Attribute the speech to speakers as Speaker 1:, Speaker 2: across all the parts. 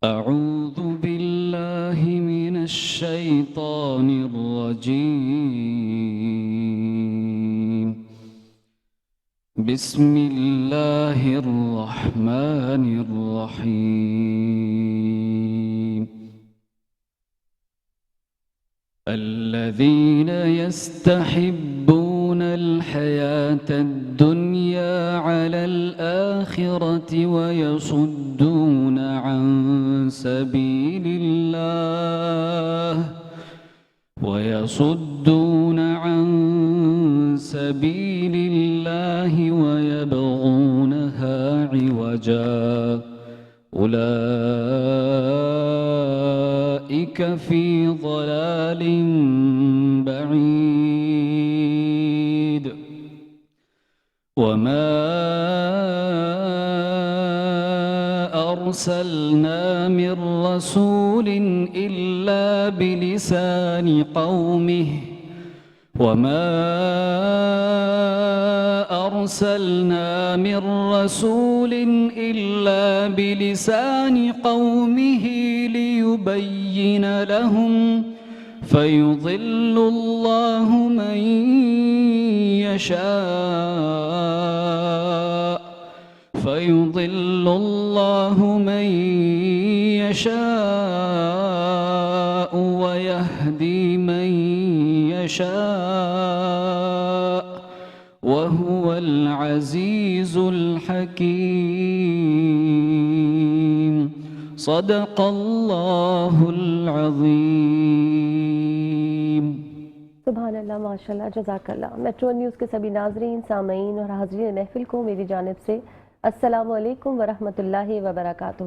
Speaker 1: أعوذ بالله من الشيطان الرجيم. بسم الله الرحمن الرحيم. الذين يستحبون الحياة الدنيا على الآخرة ويصدون عن سبيل الله ويبغونها عوجا أولئك في ضلال بعيد. وما أرسلنا من رسول إلا بلسان قومه ليبين لهم فيضل الله من يشاء ويهدي من يشاء وهو العزيز الحكيم. صدق اللہ العظیم.
Speaker 2: سبحان اللہ، ماشاء اللہ، جزاک اللہ. میٹرو نیوز کے سبھی ناظرین، سامعین اور حاضرین محفل کو میری جانب سے السلام علیکم ورحمۃ اللہ وبرکاتہ.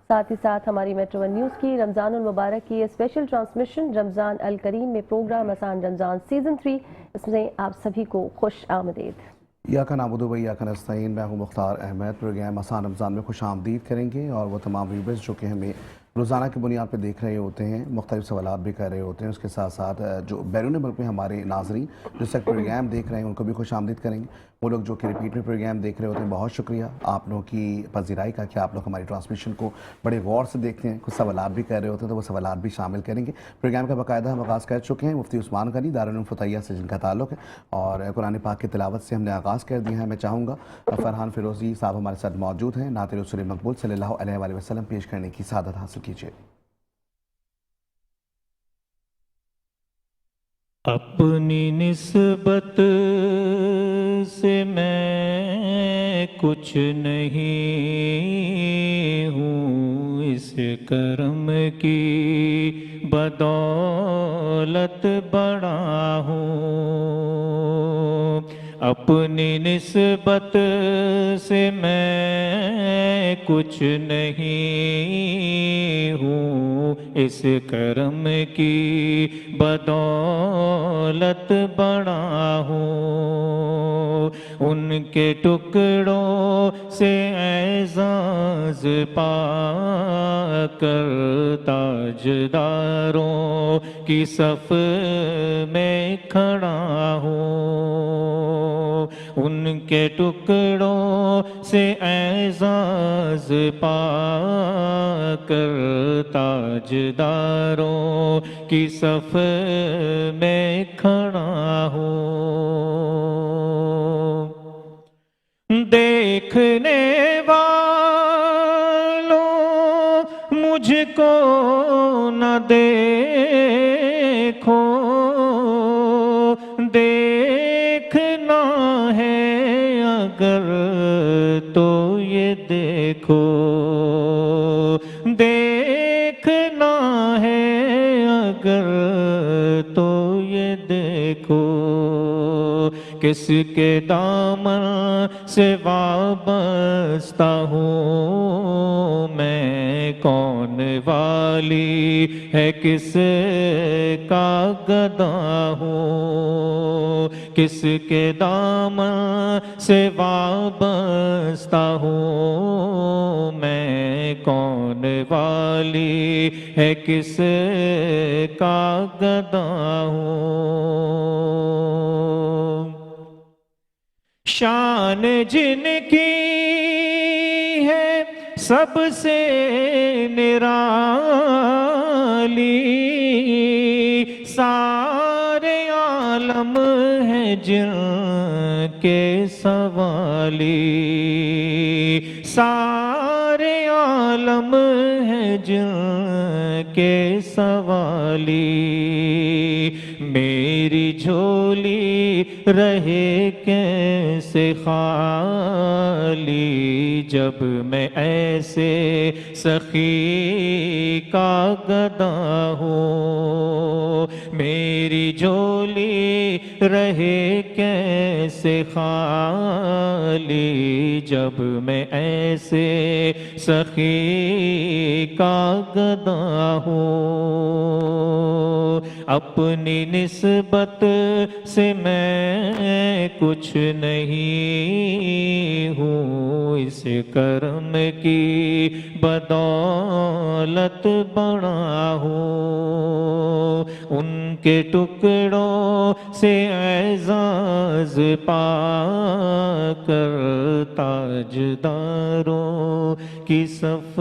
Speaker 2: ساتھ ہی ساتھ ہماری میٹرو نیوز کی رمضان المبارک کی اسپیشل ٹرانسمیشن رمضان الکریم میں پروگرام آسان رمضان سیزن 3، اس میں آپ سبھی کو خوش آمدید.
Speaker 3: ایاک نعبد و ایاک نستعین. میں ہوں مختار احمد. پروگرام آسان رمضان میں خوش آمدید کریں گے، اور وہ تمام ویورز جو کہ ہمیں روزانہ کی بنیاد پہ دیکھ رہے ہوتے ہیں، مختلف سوالات بھی کر رہے ہوتے ہیں، اس کے ساتھ ساتھ جو بیرون ملک میں ہمارے ناظرین جو سک پروگرام دیکھ رہے ہیں ان کو بھی خوش آمدید کریں گے. وہ لوگ جو کہ ریپیٹ میں پروگرام دیکھ رہے ہوتے ہیں، بہت شکریہ آپ لوگوں کی پذیرائی کا کہ آپ لوگ ہماری ٹرانسمیشن کو بڑے غور سے دیکھتے ہیں. کچھ سوالات بھی کر رہے ہوتے ہیں تو وہ سوالات بھی شامل کریں گے. پروگرام کا باقاعدہ ہم آغاز کر چکے ہیں مفتی عثمان غنی دارالعلوم فتحیہ سے جن کا تعلق ہے، اور قرآن پاک کی تلاوت سے ہم نے آغاز کر دیا ہے. میں چاہوں گا فرحان فیروزی صاحب ہمارے ساتھ موجود ہیں، نعت رسول مقبول صلی اللہ علیہ وآلہ وسلم پیش کرنے کی سعادت حاصل کیجیے.
Speaker 4: اپنی نسبت سے میں کچھ نہیں ہوں، اس کرم کی بدولت بڑا ہوں. اپنی نسبت سے میں کچھ نہیں ہوں، اس کرم کی بدولت بڑا ہوں. ان کے ٹکڑوں سے اعزاز پا کر تاجداروں کی صف میں کھڑا ہوں. ان کے ٹکڑوں سے اعزاز پا کر تاجداروں کی صف میں کھڑا ہوں. دیکھنے والوں مجھ کو نہ دیکھو، دیکھنا ہے اگر تو یہ دیکھو، دیکھنا ہے اگر تو یہ دیکھو. کس کے دامن سے وابستہ ہوں میں، کون والی ہے کس کا گدا ہوں. کس کے دامن سے وابستہ ہوں میں، کون والی ہے کس کا گدا ہوں. شان جن کی ہے سب سے نرالی، سارے عالم ہیں جن کے سوالی، سارے عالم ہیں جن کے سوالی، میری جھولی رہے کیسے خالی جب میں ایسے سخی کا گدا ہوں، میری جھولی رہے کیسے خالی جب میں ایسے سخی کا گدا ہوں، اپنی نسبت سے میں کچھ نہیں ہوں، اس کرم کی بدولت بڑا ہوں، ان کے ٹکڑوں سے اعزاز پا کر تاجداروں کی صف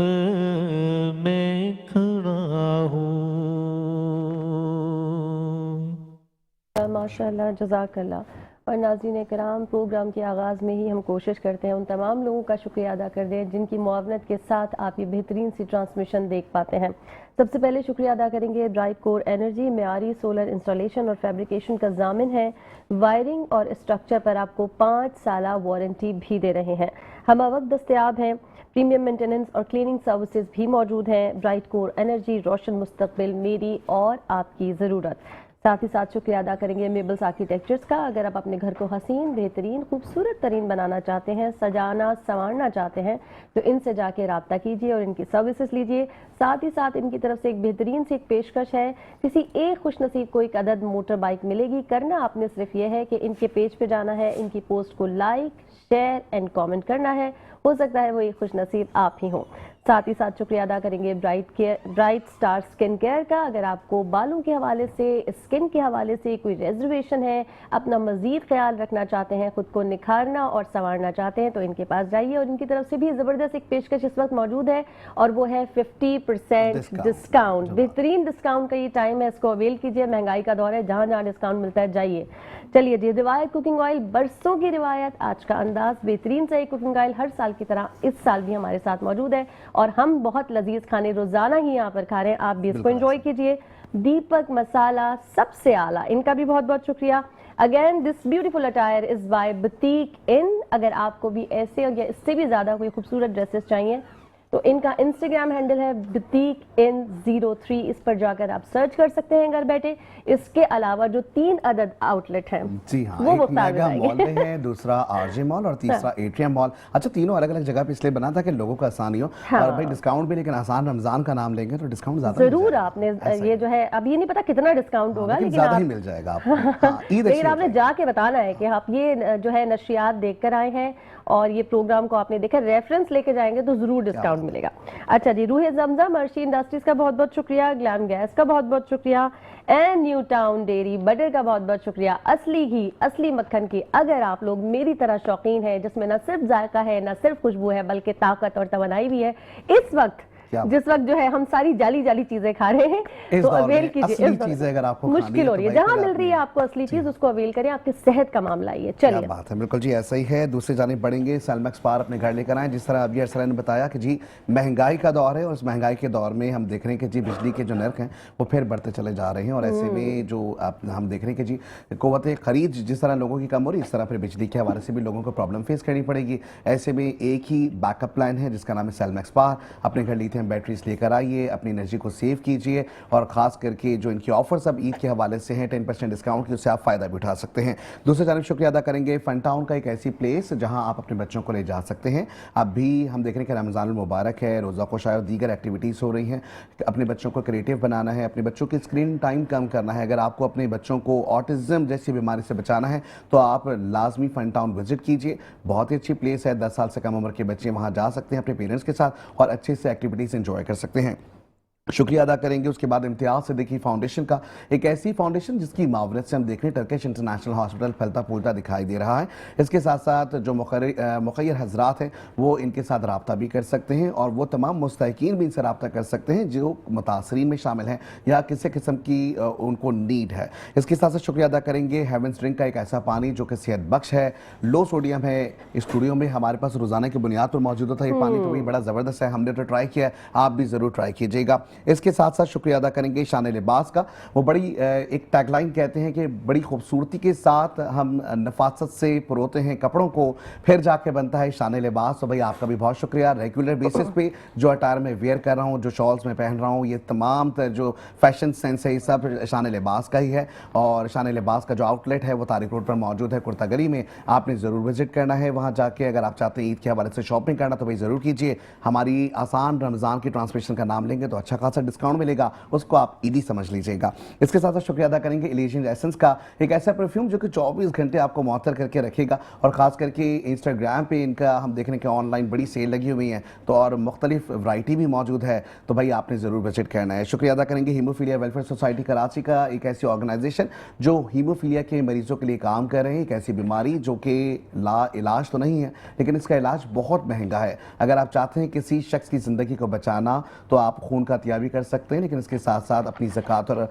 Speaker 4: میں کھڑا ہوں۔
Speaker 2: ماشاء اللہ، جزاک اللہ۔ اور ناظرین کرام، پروگرام کے آغاز میں ہی ہم کوشش کرتے ہیں ان تمام لوگوں کا شکریہ ادا کر دیں جن کی معاونت کے ساتھ آپ یہ بہترین سی ٹرانسمیشن دیکھ پاتے ہیں۔ سب سے پہلے شکریہ ادا کریں گے برائٹ کور انرجی، معیاری سولر انسٹالیشن اور فیبریکیشن کا ضامن ہے، وائرنگ اور اسٹرکچر پر آپ کو 5 سالہ وارنٹی بھی دے رہے ہیں، ہمہ وقت دستیاب ہیں، پریمیم مینٹیننس اور کلیننگ سروسز بھی موجود ہیں۔ برائٹ کور انرجی، روشن مستقبل، میری اور آپ کی ضرورت۔ ساتھ ہی ساتھ شکریہ ادا کریں گے میبلز آرکیٹیکچرز کا۔ اگر آپ اپنے گھر کو حسین، بہترین، خوبصورت ترین بنانا چاہتے ہیں، سجانا سنوارنا چاہتے ہیں تو ان سے جا کے رابطہ کیجیے اور ان کی سروسز لیجیے۔ ساتھ ہی ساتھ ان کی طرف سے ایک بہترین سی ایک پیشکش ہے، کسی ایک خوش نصیب کو ایک عدد موٹر بائک ملے گی۔ کرنا آپ نے صرف یہ ہے کہ ان کے پیج پہ جانا ہے، ان کی پوسٹ کو لائک، شیئر اینڈ کامنٹ کرنا ہے، ہو سکتا ہے وہ ایک خوش نصیب آپ ہی ہوں۔ ساتھ ہی ساتھ شکریہ ادا کریں گے برائٹ سٹار سکن کیئر کا۔ اگر آپ کو بالوں کے حوالے سے، اسکن کے حوالے سے کوئی ریزرویشن ہے، اپنا مزید خیال رکھنا چاہتے ہیں، خود کو نکھارنا اور سنوارنا چاہتے ہیں تو ان کے پاس جائیے، اور ان کی طرف سے بھی زبردست ایک پیشکش اس وقت موجود ہے اور وہ ہے 50% ڈسکاؤنٹ۔ بہترین ڈسکاؤنٹ کا یہ ٹائم ہے، اس کو اویل کیجیے، مہنگائی کا دور ہے، جہاں جہاں ڈسکاؤنٹ ملتا ہے جائیے۔ چلیے جی، روایت کوکنگ آئل، برسوں کی روایت، آج کا انداز، بہترین سے کوکنگ آئل ہر سال کی طرح اس سال بھی ہمارے ساتھ موجود ہے اور ہم بہت لذیذ کھانے روزانہ ہی یہاں پر کھا رہے ہیں، آپ بھی اس کو انجوائے کیجئے۔ دیپک مسالہ سب سے اعلیٰ، ان کا بھی بہت بہت شکریہ۔ Again this beautiful attire is by Boutique Inn. اگر آپ کو بھی ایسے یا اس سے بھی زیادہ کوئی خوبصورت ڈریسز چاہیے تو ان کا انسٹاگرام ہینڈل ہے بوتیک ان 03، اس پر جا کر آپ سرچ کر سکتے ہیں گھر بیٹھے۔ اس کے علاوہ جو 3 عدد آؤٹ لیٹ ہیں،
Speaker 3: جی ہاں،
Speaker 2: وہ
Speaker 3: ایک
Speaker 2: مختار
Speaker 3: میگا مال میں ہے، دوسرا آر جے مال اور تیسرا ایٹریم مال۔ اچھا، تینوں الگ الگ جگہ پہ اس لیے بنا تھا کہ لوگوں کو آسانی ہو، اور بھائی ڈسکاؤنٹ بھی، لیکن آسان رمضان کا نام لیں گے تو ڈسکاؤنٹ زیادہ
Speaker 2: ضرور آپ نے یہ جو ہے، اب یہ نہیں پتا کتنا ڈسکاؤنٹ ہوگا، لیکن
Speaker 3: زیادہ ہی مل جائے گا آپ کو۔
Speaker 2: لیکن آپ نے جا کے بتانا ہے کہ آپ یہ جو ہے نشریات دیکھ کر آئے ہیں اور یہ پروگرام کو آپ نے دیکھا، ریفرنس لے کے جائیں گے تو ضرور ڈسکاؤنٹ ملے گا۔ اچھا جی، روح زمزم ارشی انڈسٹریز کا بہت بہت شکریہ، گلام گیس کا بہت بہت شکریہ، and new Town Dairy butter کا بہت بہت شکریہ۔ اصلی گھی، اصلی مکھن کی اگر آپ لوگ میری طرح شوقین ہیں، جس میں نہ صرف ذائقہ ہے، نہ صرف خوشبو ہے، بلکہ طاقت اور توانائی بھی ہے، اس وقت جس وقت جو ہے ہم ساری جالی جالی چیزیں کھا رہے ہیں تو اویل کیجیے۔ مشکل ہو رہی ہے، جہاں مل رہی ہے آپ کو اصلی چیز، اس کو اویل کریں، آپ کی صحت کا معاملہ یہ۔ چلیے،
Speaker 3: بات ہے بالکل جی، ایسا ہی ہے۔ دوسری جانب بڑھیں گے، سیلمیکس پار اپنے گھر لے کر آئیں۔ جس طرح ابھی ارسلہ نے بتایا کہ جی مہنگائی کا دور ہے، اور اس مہنگائی کے دور میں ہم دیکھ رہے ہیں کہ جی بجلی کے جو نرخ ہیں وہ پھر بڑھتے چلے جا رہے ہیں، اور ایسے میں جو ہم دیکھ رہے ہیں کہ جی قوت خرید جس طرح لوگوں کی کم ہو رہی ہے، اس طرح پھر بجلی کے حوالے سے بھی لوگوں کو پرابلم فیس کرنی پڑے گی۔ ایسے میں ایک ہی بیک اپ پلان ہے جس کا نام ہے سیلمیکس پار۔ اپنے گھر لیتھیم بیٹریز لے کر آئیے، اپنی انرجی کو سیو کیجئے، اور خاص کر کے جو ان کی آفرز اب عید کے حوالے سے ہیں 10% ڈسکاؤنٹ کی، اس سے آپ فائدہ بھی اٹھا سکتے ہیں۔ دوسری جانب شکریہ ادا کریں گے فن ٹاؤن کا، ایک ایسی پلیس جہاں آپ اپنے بچوں کو لے جا سکتے ہیں۔ اب بھی ہم دیکھ رہے ہیں کہ رمضان المبارک ہے، روزہ خوشائی اور دیگر ایکٹیویٹیز ہو رہی ہیں، اپنے بچوں کو کریٹیو بنانا ہے، اپنے بچوں کی اسکرین ٹائم کم کرنا ہے۔ اگر آپ کو اپنے بچوں کو آٹزم جیسی بیماری سے بچانا ہے تو آپ لازمی فن ٹاؤن وزٹ کیجئے، بہت ہی اچھی پلیس ہے۔ 10 سال سے کم عمر کے بچے وہاں جا سکتے ہیں اپنے پیرنٹس کے ساتھ اور اچھے سے ایکٹیویٹیز انجوائے کر سکتے ہیں۔ शुक्रिया अदा करेंगे। उसके बाद इम्तियाज़ सिद्दीकी फाउंडेशन का, एक ऐसी फाउंडेशन जिसकी मावरत से हम देख रहे हैं टर्किश इंटरनेशनल हॉस्पिटल फलता फूलता दिखाई दे रहा है। इसके साथ साथ जो मुखैर हजरात हैं वो इनके साथ रब्ता भी कर सकते हैं और वो तमाम मुस्तहिकीन भी इनसे रब्ता कर सकते हैं जो मुतासरीन में शामिल हैं या किसी किस्म की उनको नीड है। इसके साथ साथ शुक्रिया अदा करेंगे हेवंस ड्रिंक का, एक ऐसा पानी जो कि सेहत बख्श है, लो सोडियम है। स्टूडियो में हमारे पास रोज़ाना की बुनियाद पर मौजूद होता है ये पानी, तो भी बड़ा ज़बरदस्त है, हमने तो ट्राई किया है, आप भी ज़रूर ट्राई कीजिएगा। इसके साथ साथ शुक्रिया अदा करेंगे शान लिबास का, वो बड़ी एक टैगलाइन कहते हैं कि बड़ी खूबसूरती के साथ हम नफासत से परोते हैं कपड़ों को, फिर जाके बनता है शान लिबास। तो भाई आपका भी बहुत शुक्रिया। रेगुलर बेसिस पे जो अटायर में वेयर कर रहा हूँ, जो शॉल्स में पहन रहा हूँ, ये तमाम जो फैशन सेंस है ये सब शान लिबास का ही है। और शान लिबास का जो आउटलेट है वो तारिक रोड पर मौजूद है कुर्ता गली में, आपने ज़रूर विजिट करना है वहाँ जाके। अगर आप चाहते हैं ईद के हवाले से शॉपिंग करना तो भाई ज़रूर कीजिए। हमारी आसान रमज़ान की ट्रांसमिशन का नाम लेंगे तो अच्छा खासा डिस्काउंट मिलेगा, उसको आप ईदी समझ लीजिएगा। इसके साथ साथ शुक्रिया अदा करेंगे इलिजियन एसेंस का, एक ऐसा परफ्यूम जो कि 24 घंटे आपको मुअत्तर करके रखेगा। और ख़ास करके इंस्टाग्राम पे इनका हम देख रहे हैं कि ऑनलाइन बड़ी सेल लगी हुई है, तो और मुख्तलिफ वैरायटी भी मौजूद है, तो भाई आपने ज़रूर विजिट करना है। शुक्रिया अदा करेंगे हीमोफीलिया वेलफेयर सोसाइटी कराची का, एक ऐसी ऑर्गेनाइजेशन जो हीमोफीलिया के मरीजों के लिए काम कर रहे हैं। एक ऐसी बीमारी जो कि ला इलाज तो नहीं है लेकिन इसका इलाज बहुत महंगा है। अगर आप चाहते हैं किसी शख्स की ज़िंदगी को बचाना तो आप खून का अतिया भी कर सकते हैं, लेकिन इसके साथ साथ अपनी ज़कात और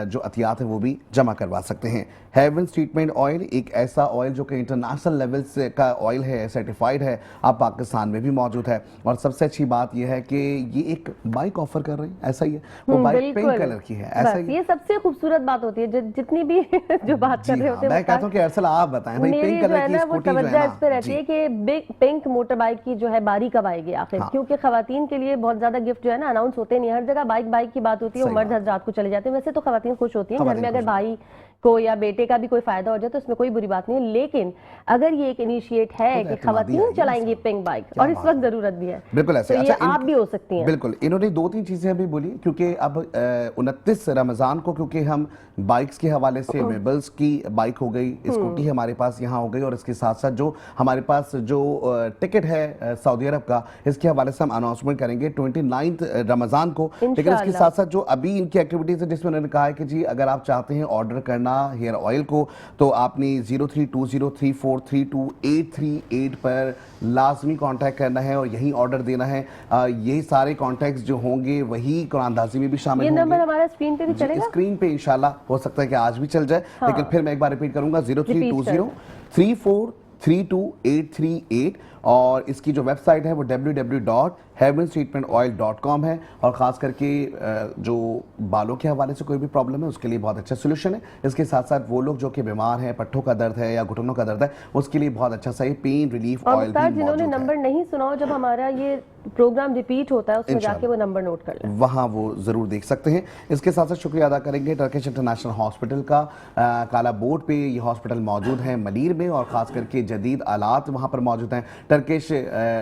Speaker 3: जो अतियात है वो भी जमा करवा सकते हैं। हेवंस ट्रीटमेंट ऑयल, एक ऐसा ऑयल जो कि इंटरनेशनल लेवल से का ऑयल है, सर्टिफाइड है, आप पाकिस्तान में भी मौजूद है। और सबसे अच्छी बात यह है कि ये एक बाइक ऑफर कर रहे हैं, ऐसा ही है, वो बाइक पिंक कलर की है, ऐसा ही।
Speaker 2: ये सबसे खूबसूरत बात होती है जितनी भी जो बात कर रहे होते हैं।
Speaker 3: मैं कहता हूँ कि अरसल आप बताएं भाई, पिंक कलर की स्कूटी जो है ना,
Speaker 2: इस पे रहती है कि पिंक मोटर बाइक की जो है बारी कब आएगी आखिर, क्योंकि खवातीन के लिए बहुत ज्यादा गिफ्ट जो है ना अनाउंस होते नहीं, हर जगह बाइक की बात होती है, मर्द हजरात को चले जाते हैं। वैसे तो खवातीन खुश होती हैं घर में, अगर भाई को या बेटे का भी कोई फायदा हो जाए तो इसमें कोई बुरी बात नहीं है, लेकिन अगर ये एक इनिशिएट है कि खवातीन चलाएंगी पिंक बाइक और इस वक्त जरूरत भी है,
Speaker 3: बिल्कुल ऐसे,
Speaker 2: तो ये आप भी हो सकती हैं।
Speaker 3: बिल्कुल। इन्होंने 2-3 चीजें अभी बोली, क्योंकि अब 29 रमजान को क्योंकि हम बाइक्स के हवाले से मेबल्स की बाइक हो गई, स्कूटी हमारे पास यहाँ हो गई, और इसके साथ साथ जो हमारे पास जो टिकट है सऊदी अरब का, इसके हवाले से हम अनाउंसमेंट करेंगे 29 रमजान को। लेकिन इसके साथ साथ जो अभी इनकी एक्टिविटीज है जिसमें उन्होंने कहा है कि जी अगर आप चाहते हैं ऑर्डर करना हेयर ऑयल को तो आपने 0320343288 पर लाजमी कांटेक्ट करना है और यही ऑर्डर देना है। यही सारे कॉन्टैक्ट्स जो होंगे वही कुरानदाजी में भी शामिल होंगे।
Speaker 2: ये नंबर हमारा स्क्रीन पे भी चलेगा,
Speaker 3: स्क्रीन पे इंशाल्लाह हो सकता है कि आज भी चल जाए, लेकिन फिर मैं एक बार रिपीट करूंगा 0320343288 और इसकी जो वेबसाइट है वो www.heavenstreatmentoil.com है। और ख़ास करके जो बालों के हवाले से कोई भी प्रॉब्लम है उसके लिए बहुत अच्छा सोल्यूशन है। इसके साथ साथ वो लोग जो कि बीमार हैं, पट्टों का दर्द है या घुटनों का दर्द है, उसके लिए बहुत अच्छा सा पेन रिलीफ ऑयल भी मौजूद है।
Speaker 2: जिन्होंने नंबर नहीं सुना हो, जब हमारा ये प्रोग्राम रिपीट होता है उसमें जाके वो नंबर नोट कर लें, वहाँ
Speaker 3: वो ज़रूर देख सकते हैं। इसके साथ साथ शुक्रिया अदा करेंगे टर्किश इंटरनेशनल हॉस्पिटल का, काला बोर्ड पे ये हॉस्पिटल मौजूद है मलीर में, और ख़ास करके जदीद आलात वहाँ पर मौजूद हैं। टर्किश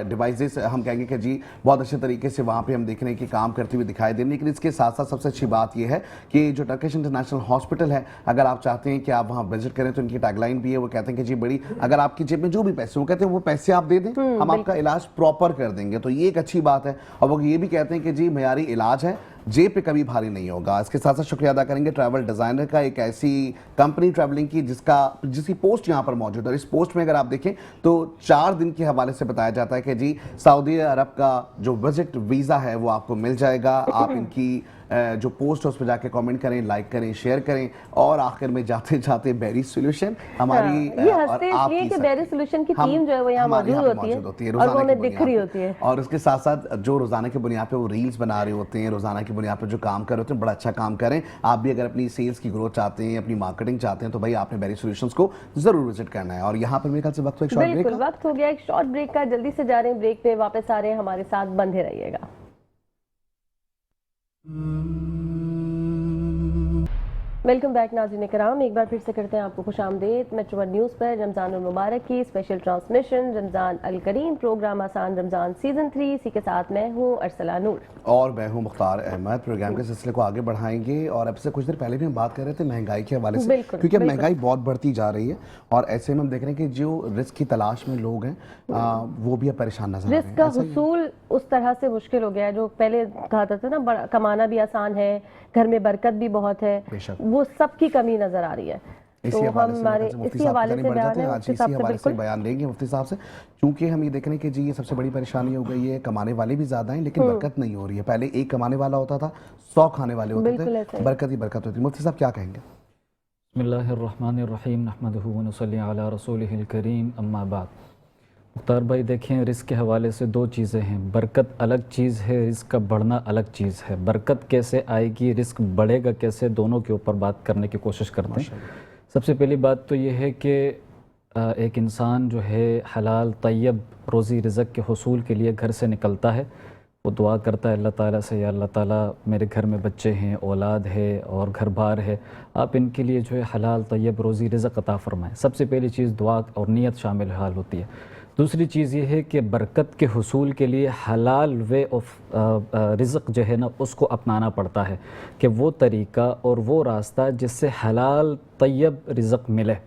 Speaker 3: डिवाइसेस हम कहेंगे कि जी बहुत अच्छे तरीके से वहाँ पे हम देख रहे हैं कि काम करते हुए दिखाई दे रहे हैं। लेकिन इसके साथ साथ सबसे अच्छी बात यह है कि जो टर्किश इंटरनेशनल हॉस्पिटल है, अगर आप चाहते हैं कि आप वहाँ विजिट करें तो इनकी टैगलाइन भी है, वो कहते हैं कि जी बड़ी अगर आपकी जेब में जो भी पैसे वो कहते हैं वो पैसे आप दे दें, हम आपका इलाज प्रॉपर कर देंगे, तो ये एक अच्छी बात है। और वो ये भी कहते हैं कि जी मयारी इलाज है, जेब पे कभी भारी नहीं होगा। इसके साथ साथ शुक्रिया अदा करेंगे ट्रैवल डिज़ाइनर का, एक ऐसी कंपनी ट्रैवलिंग की जिसकी पोस्ट यहाँ पर मौजूद है। और इस पोस्ट में अगर आप देखें तो 4 दिन के हवाले से बताया जाता है कि जी सऊदी अरब का जो विजिट वीज़ा है वो आपको मिल जाएगा। आप इनकी जो पोस्ट है उस पर जाके कमेंट करें, लाइक करें, शेयर करें, और आखिर में जाते जाते बेरी सोल्यूशन हमारी
Speaker 2: ये हंसते इसलिए कि बेरी सोल्यूशन की टीम जो है वो यहाँ मौजूद होती है और वो हमें दिख रही होती है।
Speaker 3: और उसके साथ साथ जो रोजाना की बुनियाद पे वो रील्स बना रहे होते हैं, रोजाना की बुनियाद पर जो काम कर रहे होते हैं, बड़ा अच्छा काम करें। आप भी अगर अपनी सेल्स की ग्रोथ चाहते हैं, अपनी मार्केटिंग चाहते हैं, तो भाई आपने बेरी सोल्यूशंस को जरूर विजिट करना है। और यहाँ पर मेरे ख्याल से वक्त हो एक शॉर्ट ब्रेक का,
Speaker 2: वक्त हो गया एक शॉर्ट ब्रेक का, जल्दी से जा रहे हैं ब्रेक पे, वापस आ रहे हैं, हमारे साथ बंधे रहिएगा। वेलकम बैक नाज़रीन कराम, एक बार फिर से करते हैं आपको खुश आमदेद मेट्रो वन न्यूज़ पर रमज़ान मुबारक की स्पेशल ट्रांसमिशन रमज़ान अल करीम प्रोग्राम आसान रमज़ान सीज़न 3। इसी के साथ मैं हूँ अरसला नूर
Speaker 3: और मैं हूँ मुख्तार अहमद। प्रोग्राम के सिलसिले को आगे बढ़ाएंगे और अब से कुछ देर पहले भी हम बात कर रहे थे महंगाई के हवाले से, क्योंकि अब महंगाई बहुत बढ़ती जा रही है और ऐसे में हम देख रहे हैं कि जो रिस्क की तलाश में लोग हैं वो भी अब परेशान नजर आ रहे हैं।
Speaker 2: रिस्क का हुसूल उस तरह से मुश्किल हो गया है, जो पहले कहा था ना कमाना भी आसान है, घर में बरकत भी बहुत है, वो सब की कमी नजर आ रही है।
Speaker 3: इसी
Speaker 2: तो
Speaker 3: हवाले
Speaker 2: इसी हवाले से बयान है,
Speaker 3: आज इसी हवाले से बयान लेंगे मुफ्ती साहब से, क्योंकि हम ये देख रहे हैं कि जी ये सबसे बड़ी परेशानी हो गई है, कमाने वाले भी ज़्यादा हैं लेकिन बरकत नहीं हो रही है। पहले एक कमाने वाला होता था, 100 खाने वाले होते थे, बरकत ही बरकत होती है। मुफ्ती साहब क्या कहेंगे?
Speaker 1: बिस्मिल्लाहिर्रहमानिर्रहीम नहमदुहु व नसल्ली अला रसूलिहिल करीम अम्मा बाद। मुख्तार भाई देखें, रिस्क के हवाले से दो चीज़ें हैं। बरकत अलग चीज़ है, रिस्क का बढ़ना अलग चीज़ है। बरकत कैसे आएगी, रिस्क बढ़ेगा कैसे, दोनों के ऊपर बात करने की कोशिश करते हैं। सबसे पहली बात तो ये है कि एक इंसान जो है हलाल तय्यब रोज़ी रिज़्क़ के हुसूल के लिए घर से निकलता है, वो दुआ करता है अल्लाह ताला से, या अल्लाह ताला मेरे घर में बच्चे हैं, औलाद है और घर बार है, आप इनके लिए जो है हलाल तय्यब रोज़ी रिज़्क़ अता फ़रमाएँ। सबसे पहली चीज़ दुआ और नीयत शामिल हाल होती है। दूसरी चीज़ ये है कि बरकत के हुसूल के लिए हलाल वे ऑफ रिज़्क़ जो है ना उसको अपनाना पड़ता है, कि वो तरीक़ा और वो रास्ता जिससे हलाल तय्यब रिज़्क़ मिले।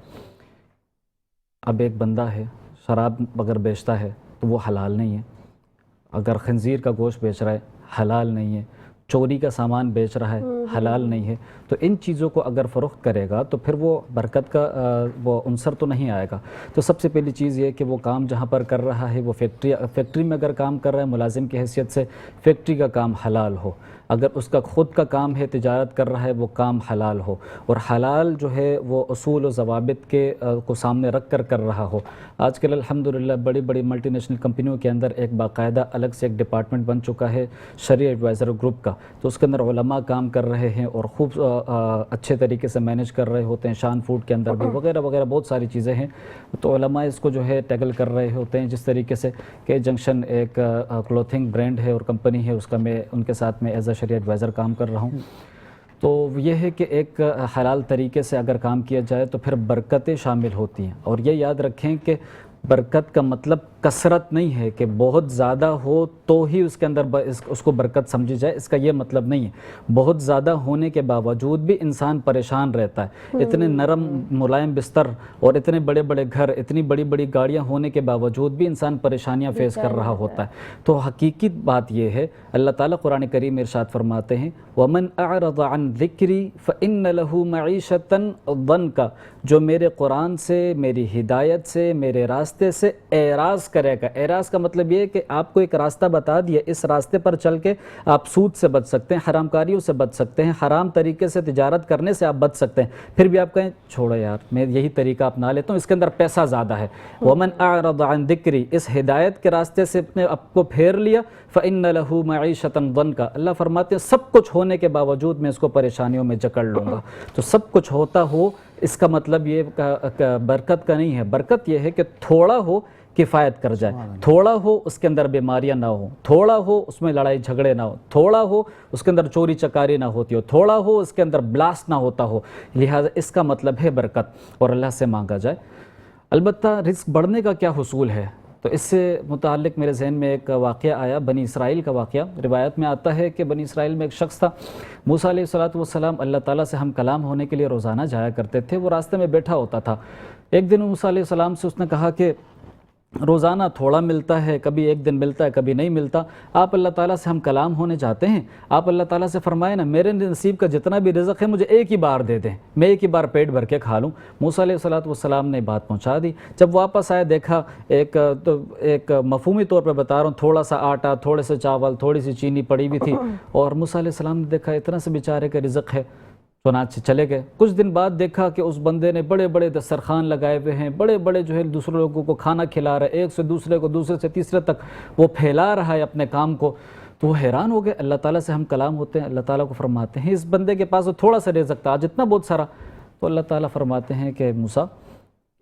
Speaker 1: अब एक बंदा है शराब अगर बेचता है तो वो हलाल नहीं है, अगर खंजीर का गोश्त बेच रहा है हलाल नहीं है, चोरी का सामान बेच रहा है हलाल नहीं है। तो इन चीज़ों को अगर फ़रोख्त करेगा तो फिर वो बरकत का वो अंसर तो नहीं आएगा। तो सबसे पहली चीज़ ये कि वो काम जहाँ पर कर रहा है, वो फैक्ट्री में अगर काम कर रहा है मुलाजिम की हैसियत से, फैक्ट्री का काम हलाल हो। अगर उसका ख़ुद का काम है, तिजारत कर रहा है, वो काम हलाल हो और हलाल जो है वो असूल और ज़वाबित के को सामने रख कर रहा हो। आजकल अल्हम्दुलिल्लाह बड़ी बड़ी मल्टीनेशनल कंपनियों के अंदर एक बाकायदा अलग से एक डिपार्टमेंट बन चुका है शरीय एडवाइज़र ग्रुप का। तो उसके अंदर उलमा काम कर रहे हैं और खूब अच्छे तरीके से मैनेज कर रहे होते हैं। शान फूड के अंदर भी वगैरह वगैरह बहुत सारी चीज़ें हैं। तो उलमा इसको जो है टैकल कर रहे होते हैं। जिस तरीके से के जंक्शन एक क्लोथिंग ब्रांड है और कंपनी है, उसका मैं उनके साथ में एज शरीय एडवाइज़र काम कर रहा हूँ। तो ये है कि एक हलाल तरीके से अगर काम किया जाए तो फिर बरकतें शामिल होती हैं। और ये याद रखें कि बरकत का मतलब कसरत नहीं है कि बहुत ज़्यादा हो तो ही उसके अंदर उसको बरकत समझी जाए, इसका ये मतलब नहीं है। बहुत ज़्यादा होने के बावजूद भी इंसान परेशान रहता है। इतने नरम मुलायम बिस्तर और इतने बड़े बड़े घर, इतनी बड़ी बड़ी गाड़ियाँ होने के बावजूद भी इंसान परेशानियाँ फेस कर रहा होता है। तो हकीकी बात यह है, अल्लाह ताला कुरान करीम में इरशाद फरमाते हैं, वमन अअरद अन ज़िक्री फ़इन्न लहू मईशतन दंका, जो मेरे कुरान से, मेरी हिदायत से, मेरे रास्ते से एराज़ करेगा। एराज़ का मतलब ये है कि आपको एक रास्ता बता दिया, इस रास्ते पर चल के आप सूद से बच सकते हैं, हरामकारियों से बच सकते हैं, हराम तरीके से तिजारत करने से आप बच सकते हैं। फिर भी आप कहें छोड़ो यार मैं यही तरीका अपना लेता हूँ, इसके अंदर पैसा ज़्यादा है। वमन अअरद अन ज़िक्री, इस हिदायत के रास्ते से अपने आपको फेर लिया, फ़इन्न लहू मईशतन दंका, अल्लाह फरमाते हैं सब कुछ होने के बावजूद मैं इसको परेशानियों में जकड़ लूँगा। तो सब कुछ होता हो इसका मतलब ये बरकत का नहीं है। बरकत ये है कि थोड़ा हो किफ़ायत कर जाए, थोड़ा हो उसके अंदर बीमारियां ना हो, थोड़ा हो उसमें लड़ाई झगड़े ना हो, थोड़ा हो उसके अंदर चोरी चकारी ना होती हो, थोड़ा हो उसके अंदर ब्लास्ट ना होता हो। लिहाजा इसका मतलब है बरकत और अल्लाह से मांगा जाए। अलबत्ता रिस्क बढ़ने का क्या हुसूल है, तो इससे मुताल्लिक़ मेरे जहन में एक वाक़या आया, बनी इसराइल का वाक़या। रिवायत में आता है कि बनी इसराइल में एक शख्स था, मूसा अलैहिस्सलातु वस्सलाम अल्लाह ताला से हम कलाम होने के लिए रोज़ाना जाया करते थे। वो रास्ते में बैठा होता था। एक दिन मूसा अलैहिस्सलाम से उसने कहा कि रोज़ाना थोड़ा मिलता है, कभी एक दिन मिलता है, कभी नहीं मिलता। आप अल्लाह ताला से हम कलाम होने जाते हैं, आप अल्लाह ताला से फरमाए ना मेरे नसीब का जितना भी रिज़्क़ है मुझे एक ही बार दे दें, मैं एक ही बार पेट भर के खा लूँ। मूसा अलैहिस्सलातु वस्सलाम ने बात पहुँचा दी। जब वापस आए देखा एक मफ़हूमी तौर पर बता रहा हूँ, थोड़ा सा आटा, थोड़े से चावल, थोड़ी सी चीनी पड़ी हुई थी। और मूसा अलैहिस्सलाम ने देखा इतना से बेचारे का रिज़्क़ है, चुनाच चले गए। कुछ दिन बाद देखा कि उस बंदे ने बड़े बड़े दस्तरखान लगाए हुए हैं, बड़े बड़े जो है दूसरे लोगों को खाना खिला रहा है, एक से दूसरे को, दूसरे से तीसरे तक वो फैला रहा है अपने काम को। तो वो हैरान हो गए। अल्लाह ताला से हम कलाम होते हैं, अल्लाह ताला को फरमाते हैं इस बंदे के पास तो थोड़ा सा रिज़्क़ था, आज इतना बहुत सारा। तो अल्लाह ताला फरमाते हैं कि मूसा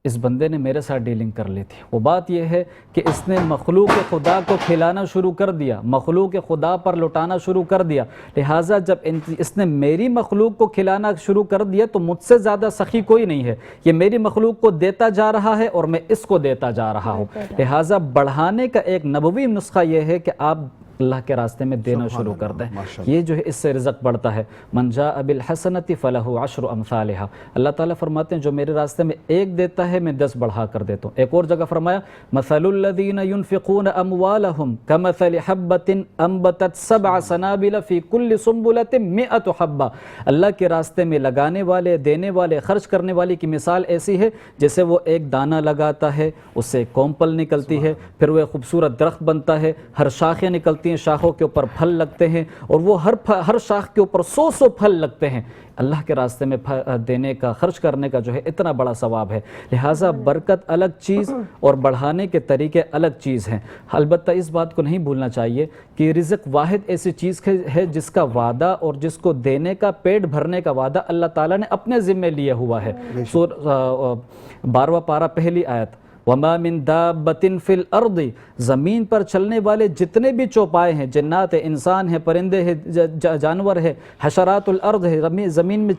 Speaker 1: اس بندے نے میرے ساتھ ڈیلنگ کر لی تھی۔ وہ بات یہ ہے کہ اس نے مخلوق خدا کو کھلانا شروع کر دیا، مخلوق خدا پر لٹانا شروع کر دیا، لہٰذا جب اس نے میری مخلوق کو کھلانا شروع کر دیا تو مجھ سے زیادہ سخی کوئی نہیں ہے، یہ میری مخلوق کو دیتا جا رہا ہے اور میں اس کو دیتا جا رہا ہوں۔ لہٰذا بڑھانے کا ایک نبوی نسخہ یہ ہے کہ آپ اللہ کے راستے میں دینا شروع کر دیں، یہ جو ہے اس سے رزق بڑھتا ہے۔ من جاء بالحسنۃ فلہ عشر امثالھا، اللہ تعالیٰ فرماتے ہیں جو میرے راستے میں ایک دیتا ہے میں 10 بڑھا کر دیتا ہوں۔ ایک اور جگہ فرمایا مثل الذین ينفقون اموالهم كمثل حبۃ انبتت 7 سنابل فی کل سنبلۃ 100 حبہ، اللہ کے راستے میں لگانے والے، دینے والے، خرچ کرنے والے کی مثال ایسی ہے جیسے وہ ایک دانہ لگاتا ہے، اس سے ایک کومپل نکلتی ہے، پھر وہ ایک خوبصورت درخت بنتا ہے، ہر شاخیں نکلتی ہیں، شاخوں کے اوپر پھل لگتے ہیں اور وہ ہر شاخ کے اوپر 100 پھل لگتے ہیں۔ اللہ کے راستے میں دینے کا، خرچ کرنے کا جو ہے اتنا بڑا ثواب ہے۔ لہٰذا برکت الگ چیز اور بڑھانے کے طریقے الگ چیز ہیں۔ البتہ اس بات کو نہیں بھولنا چاہیے کہ رزق واحد ایسی چیز ہے جس کا وعدہ اور جس کو دینے کا، پیٹ بھرنے کا وعدہ اللہ تعالیٰ نے اپنے ذمے لیا ہوا ہے۔ 12واں پارہ پہلی آیت، وَمَا مِن دَابَّةٍ فِي الْأَرْضِ، زمین پر چلنے والے جتنے بھی چوپائے ہیں، جنات ہیں، انسان ہیں، پرندے ہیں، جانور ہیں، حشرات الارض ہے، زمین میں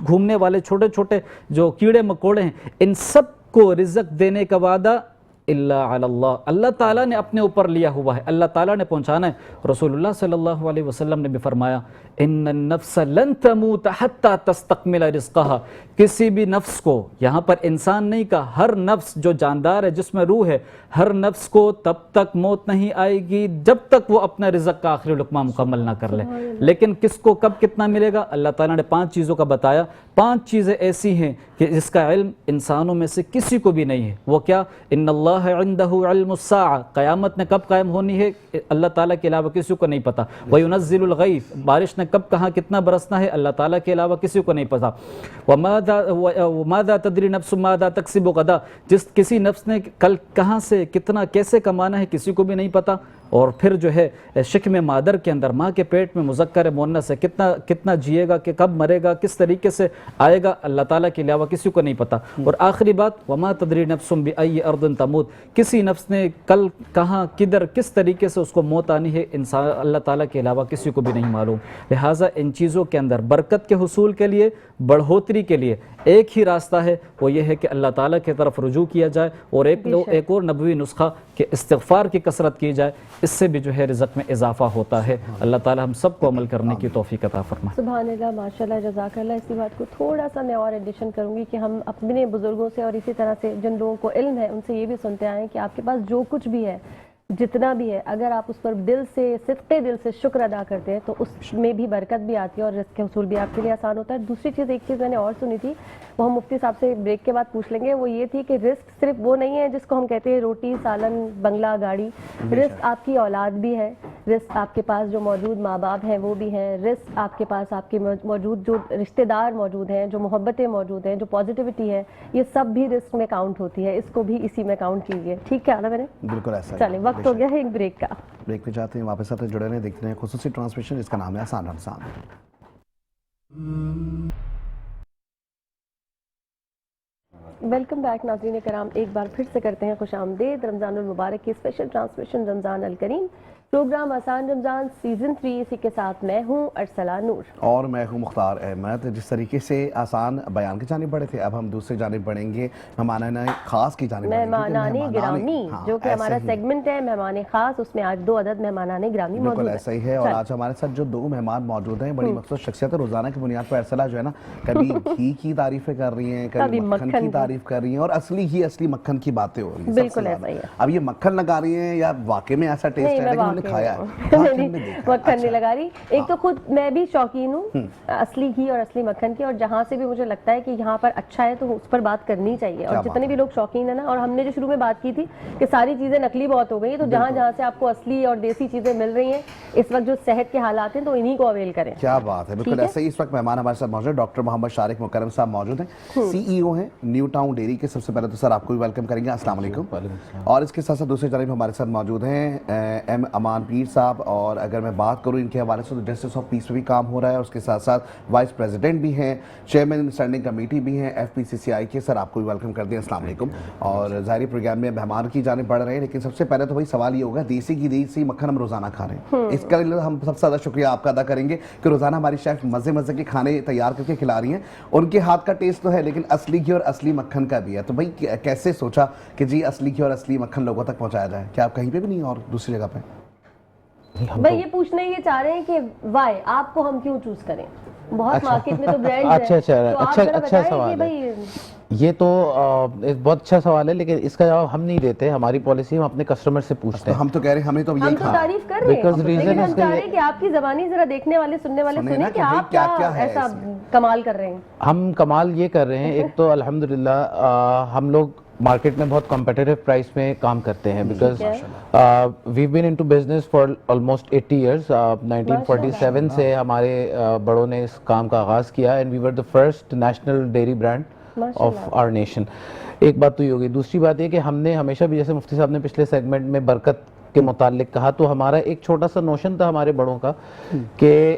Speaker 1: گھومنے والے چھوٹے چھوٹے جو کیڑے مکوڑے ہیں، ان سب کو رزق دینے کا وعدہ الا علی اللہ، اللہ تعالیٰ نے اپنے اوپر لیا ہوا ہے، اللہ تعالیٰ نے پہنچانا ہے۔ رسول اللہ صلی اللہ علیہ وسلم نے بھی فرمایا ان النفس لن تموت حتی تستکمل رزقها، کسی بھی نفس کو، یہاں پر انسان نہیں کہا، ہر نفس جو جاندار ہے، جس میں روح ہے، ہر نفس کو تب تک موت نہیں آئے گی جب تک وہ اپنا رزق کا آخری لقمہ مکمل نہ کر لے۔ لیکن کس کو کب کتنا ملے گا؟ اللہ تعالیٰ نے 5 چیزوں کا بتایا۔ 5 چیزیں ایسی ہیں کہ جس کا علم انسانوں میں سے کسی کو بھی نہیں ہے۔ وہ کیا؟ ان اللہ عنده علم الساعہ، قیامت نے کب قائم ہونی ہے اللہ تعالیٰ کے علاوہ کسی کو نہیں پتہ۔ وَيُنَزِّلُ الْغَيْثَ، بارش نے کب کہاں کتنا برسنا ہے اللہ تعالیٰ کے علاوہ کسی کو نہیں پتہ۔ وَمَاذَا تَدْرِي نَفْسٌ مَاذَا تَكْسِبُ غَدًا، جس کسی نفس نے کل کہاں سے کتنا کیسے کمانا ہے کسی کو بھی نہیں پتہ۔ اور پھر جو ہے شکم مادر کے اندر، ماں کے پیٹ میں مذکر مؤنث ہے، کتنا جیے گا، کہ کب مرے گا، کس طریقے سے آئے گا، اللہ تعالیٰ کے علاوہ کسی کو نہیں پتہ۔ اور آخری بات وما تدری نفس بأی ارض تموت، کسی نفس نے کل کہاں کدھر کس طریقے سے اس کو موت آنی ہے، انسان اللہ تعالیٰ کے علاوہ کسی کو بھی نہیں معلوم۔ لہٰذا ان چیزوں کے اندر برکت کے حصول کے لیے، بڑھوتری کے لیے ایک ہی راستہ ہے، وہ یہ ہے کہ اللہ تعالیٰ کی طرف رجوع کیا جائے، اور ایک اور نبوی نسخہ کہ استغفار کی کثرت کی جائے، اس سے بھی جو ہے رزق میں اضافہ ہوتا ہے۔ اللہ تعالیٰ ہم سب کو عمل کرنے کی توفیق عطا فرمائے۔
Speaker 2: سبحان اللہ، ماشاءاللہ، جزاک اللہ۔ اسی بات کو تھوڑا سا میں اور ایڈیشن کروں گی کہ ہم اپنے بزرگوں سے اور اسی طرح سے جن لوگوں کو علم ہے ان سے یہ بھی سنتے آئے ہیں کہ آپ کے پاس جو کچھ بھی ہے، جتنا بھی ہے، اگر آپ اس پر دل سے، صدقے دل سے شکر ادا کرتے ہیں تو اس میں بھی برکت بھی آتی ہے اور رزق کے حصول بھی آپ کے لیے آسان ہوتا ہے۔ دوسری چیز، ایک چیز میں نے اور سنی تھی، وہ ہم مفتی صاحب سے بریک کے بعد پوچھ لیں گے، وہ یہ تھی کہ رزق صرف وہ نہیں ہے جس کو ہم کہتے ہیں روٹی، سالن، بنگلہ، گاڑی۔ رزق آپ کی اولاد بھی ہے، رزق آپ کے پاس جو موجود ماں باپ ہیں وہ بھی ہیں، رزق آپ کے پاس آپ کے موجود جو رشتہ دار موجود ہیں، جو محبتیں موجود ہیں، جو پازیٹیوٹی ہے، یہ سب بھی رزق میں کاؤنٹ ہوتی ہے، اس کو بھی اسی میں کاؤنٹ کیجیے۔ ٹھیک ہے نا میرے؟
Speaker 3: بالکل ایسا۔
Speaker 2: چلیں، وقت ہو گیا ہے ایک بریک کا۔
Speaker 3: بریک پہ جاتے ہیں، واپس آتے ہیں، جڑے رہیں، دیکھتے ہیں خصوصی ٹرانسمیشن جس کا نام ہے آسان رمضان۔
Speaker 2: ویلکم بیک ناظرین کرام، ایک بار پھر سے کرتے ہیں خوش آمدید رمضان المبارک کی اسپیشل ٹرانسمیشن رمضان الکریم، پروگرام آسان رمضان سیزن 3۔ اسی کے ساتھ میں ہوں ارسلہ نور
Speaker 3: اور میں ہوں مختار احمد۔ جس طریقے سے آسان بیان کی جانب بڑھے تھے، اب ہم دوسری جانب بڑھیں گے، مہمانان خاص کی جانب،
Speaker 2: مہمانان گرامی، جو کہ ہمارا سیگمنٹ ہے مہمان خاص، اس میں آج 2 عدد مہمانان گرامی موجود ہیں۔
Speaker 3: بالکل ایسا ہی ہے، اور آج ہمارے ساتھ جو 2 مہمان موجود ہیں، بڑی مخصوص شخصیت ہے۔ روزانہ کی بنیاد پر ارسلہ جو ہے نا، کبھی گھی کی تعریفیں کر رہی ہیں، کبھی مکھن کی تعریف کر رہی ہیں، اور اصلی مکھن کی باتیں ہو رہی ہیں۔
Speaker 2: بالکل ایسا ہی ہے۔
Speaker 3: اب یہ مکھن لگا رہی ہیں یا واقعی میں ایسا ٹیسٹ ہے کہ ہم نے کھایا ہے؟
Speaker 2: مکھن نہیں لگا رہی، ایک تو خود میں بھی شوقین ہوں اصلی گھی اور اصلی مکھن کی، اور جہاں سے بھی مجھے لگتا ہے کہ یہاں پر اچھا ہے تو اس پر بات کرنی چاہیے۔ اور جتنے بھی لوگ شوقین ہیں نا، اور ہم نے جو شروع میں بات کی تھی کہ ساری چیزیں نقلی بہت ہو گئی، تو جہاں سے آپ کو اصلی اور دیسی چیزیں مل رہی ہیں اس وقت جو صحت کے حالات ہیں، تو انہی کو اویل کریں۔
Speaker 3: کیا بات ہے، بالکل ایسا ہی۔ اس وقت مہمان ہمارے ساتھ موجود ہیں، ڈاکٹر محمد شارق مکرم صاحب موجود ہیں، CEO ہیں نیو ٹاؤن ڈیری کے۔ سب سے پہلے تو سر آپ کو بھی ویلکم کریں گے، السلام علیکم۔ اور اس کے ساتھ ساتھ دوسری جانب ہمارے ساتھ موجود ہیں امان پیر صاحب, اور اگر میں بات کروں ان کے حوالے سے تو جسٹس آف پیس میں بھی کام ہو رہا ہے, اس کے ساتھ ساتھ وائس پریزیڈنٹ بھی ہیں, چیئرمین اسٹینڈنگ کمیٹی بھی ہیں FPCCI کے. سر آپ کو بھی ویلکم کر دیں, السلام علیکم. اور ظاہری پروگرام میں مہمان کی جانب بڑھ رہے ہیں, لیکن سب سے پہلے تو وہی سوال یہ ہوگا, دیسی مکھن ہم روزانہ کھا رہے ہیں, اس کا ہم سب سے زیادہ شکریہ آپ کا ادا کریں گے کہ روزانہ ہماری شیف مزے کے کھانے تیار کر کے کھلا رہی ہیں. ان کے ہاتھ کا ٹیسٹ تو ہے, لیکن اصلی گھی اور اصلی مکھن کا بھی ہے. تو بھائی کیسے سوچا کہ جی اصلی گھی اور اصلی مکھن لوگوں تک پہنچایا جائے؟ کیا آپ کہیں پہ بھی نہیں اور دوسری جگہ پہ؟
Speaker 2: بھائی یہ پوچھنا یہ چاہ رہے ہیں کہ وائی آپ کو ہم کیوں چوز کریں؟ بہت مارکیٹ میں تو برانڈز ہیں.
Speaker 5: اچھا سوال ہے یہ تو, ایک بہت اچھا سوال ہے, لیکن اس کا جواب ہم نہیں دیتے. ہماری پالیسی ہم اپنے کسٹمر سے پوچھتے ہیں.
Speaker 3: ہم تو کہہ رہے ہیں ہمیں تو
Speaker 2: ہم تو تعریف کر رہے ہیں, لیکن ہم چاہ رہے ہیں کہ آپ کی زبانی ذرا دیکھنے والے سننے والے سنیں کہ آپ کیا ایسا کمال کر رہے ہیں.
Speaker 5: ہم کمال یہ کر رہے ہیں, ایک تو الحمدللہ ہم لوگ مارکیٹ میں بہت کمپیٹیٹو پرائس میں کام کرتے ہیں, because we've been into business for almost 80 years. 1947 سے ہمارے بڑوں نے اس کام کا آغاز کیا, and we were the first national dairy brand of our nation. ایک بات تو یہ ہوگی. دوسری بات یہ کہ ہم نے ہمیشہ بھی, جیسے مفتی صاحب نے پچھلے سیگمنٹ میں برکت کے متعلق کہا, تو ہمارا ایک چھوٹا سا نوشن تھا ہمارے بڑوں کا کہ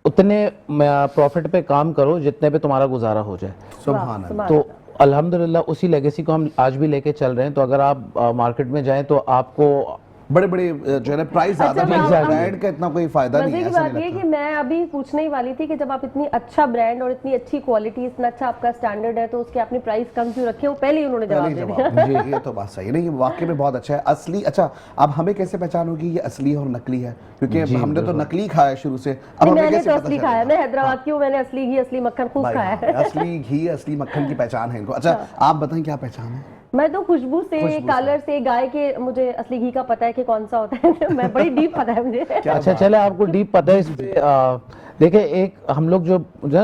Speaker 5: اتنے پروفٹ پہ کام کرو جتنے پہ تمہارا گزارا ہو جائے.
Speaker 3: سبحان اللہ.
Speaker 5: تو الحمدللہ اسی لیگیسی کو ہم آج بھی لے کے چل رہے ہیں. تو اگر آپ مارکیٹ میں جائیں تو آپ کو
Speaker 3: بڑے جو ہے نا پرائز زیادہ برانڈ کا اتنا کوئی فائدہ نہیں ہے.
Speaker 2: مزے کی بات یہ کہ میں ابھی پوچھنے ہی والی تھی کہ جب آپ اتنی اچھا برانڈ اور اتنی اچھی کوالٹی, اتنا اچھا آپ کا سٹینڈرڈ ہے, تو اس کے اپنی پرائز کم کیوں رکھے؟ وہ پہلے ہی انہوں نے جواب دے دیا.
Speaker 3: جی یہ تو بات صحیح ہے. نہیں یہ واقعی میں بہت اچھا ہے. اصلی, اچھا اب ہمیں کیسے پہچان ہوگی یہ اصلی اور نقلی ہے؟ کیونکہ ہم نے تو نقلی کھایا شروع سے. اب
Speaker 2: میں نے تو اصلی کھایا, میں حیدرآباد کی ہوں, میں نے اصلی گھی اصلی مکھن خوب کھایا ہے.
Speaker 3: اصلی گھی اصلی مکھن کی پہچان ہے ان کو. اچھا آپ بتائیں کیا پہچان ہے؟
Speaker 2: میں تو خوشبو سے, کلر سے, گائے کے, مجھے اصلی گھی کا پتہ ہے کہ کون سا ہوتا ہے. میں بڑی ڈیپ پتہ ہے مجھے.
Speaker 5: اچھا چلے آپ کو ڈیپ پتہ ہے اس پہ. دیکھیں ایک ہم لوگ جو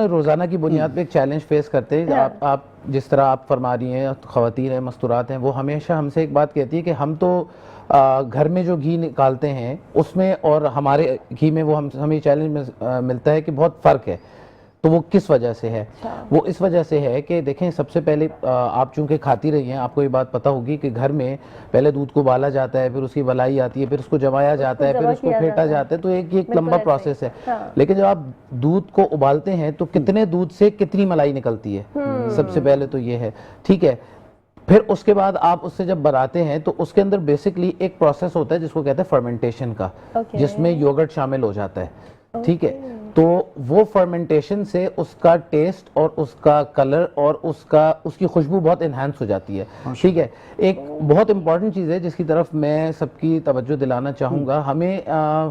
Speaker 5: روزانہ کی بنیاد پہ ایک چیلنج فیس کرتے ہیں, آپ جس طرح آپ فرما رہی ہیں, خواتین ہیں, مستورات ہیں, وہ ہمیشہ ہم سے ایک بات کہتی ہے کہ ہم تو گھر میں جو گھی نکالتے ہیں اس میں اور ہمارے گھی میں وہ ہمیں چیلنج ملتا ہے کہ بہت فرق ہے. تو وہ کس وجہ سے ہے؟ وہ اس وجہ سے ہے کہ دیکھیں سب سے پہلے آپ چونکہ کھاتی رہی ہیں, آپ کو یہ بات پتہ ہوگی کہ گھر میں پہلے دودھ کو ابالا جاتا ہے, پھر اس کی ولائی آتی ہے, پھر اس کو جمایا جاتا ہے, پھر اس کو پھیٹا جاتا ہے, تو ایک لمبا پروسیس ہے. لیکن جب آپ دودھ کو ابالتے ہیں تو کتنے دودھ سے کتنی ملائی نکلتی ہے, سب سے پہلے تو یہ ہے. ٹھیک ہے, پھر اس کے بعد آپ اس سے جب بناتے ہیں تو اس کے اندر بیسکلی ایک پروسیس ہوتا ہے جس کو کہتے ہیں فرمنٹیشن کا, جس میں یوگرٹ شامل ہو جاتا ہے. ٹھیک ہے, تو وہ فرمنٹیشن سے اس کا ٹیسٹ اور اس کا کلر اور اس کی خوشبو بہت انہانس ہو جاتی ہے. ٹھیک ہے, ایک بہت امپورٹنٹ چیز ہے جس کی طرف میں سب کی توجہ دلانا چاہوں گا. ہمیں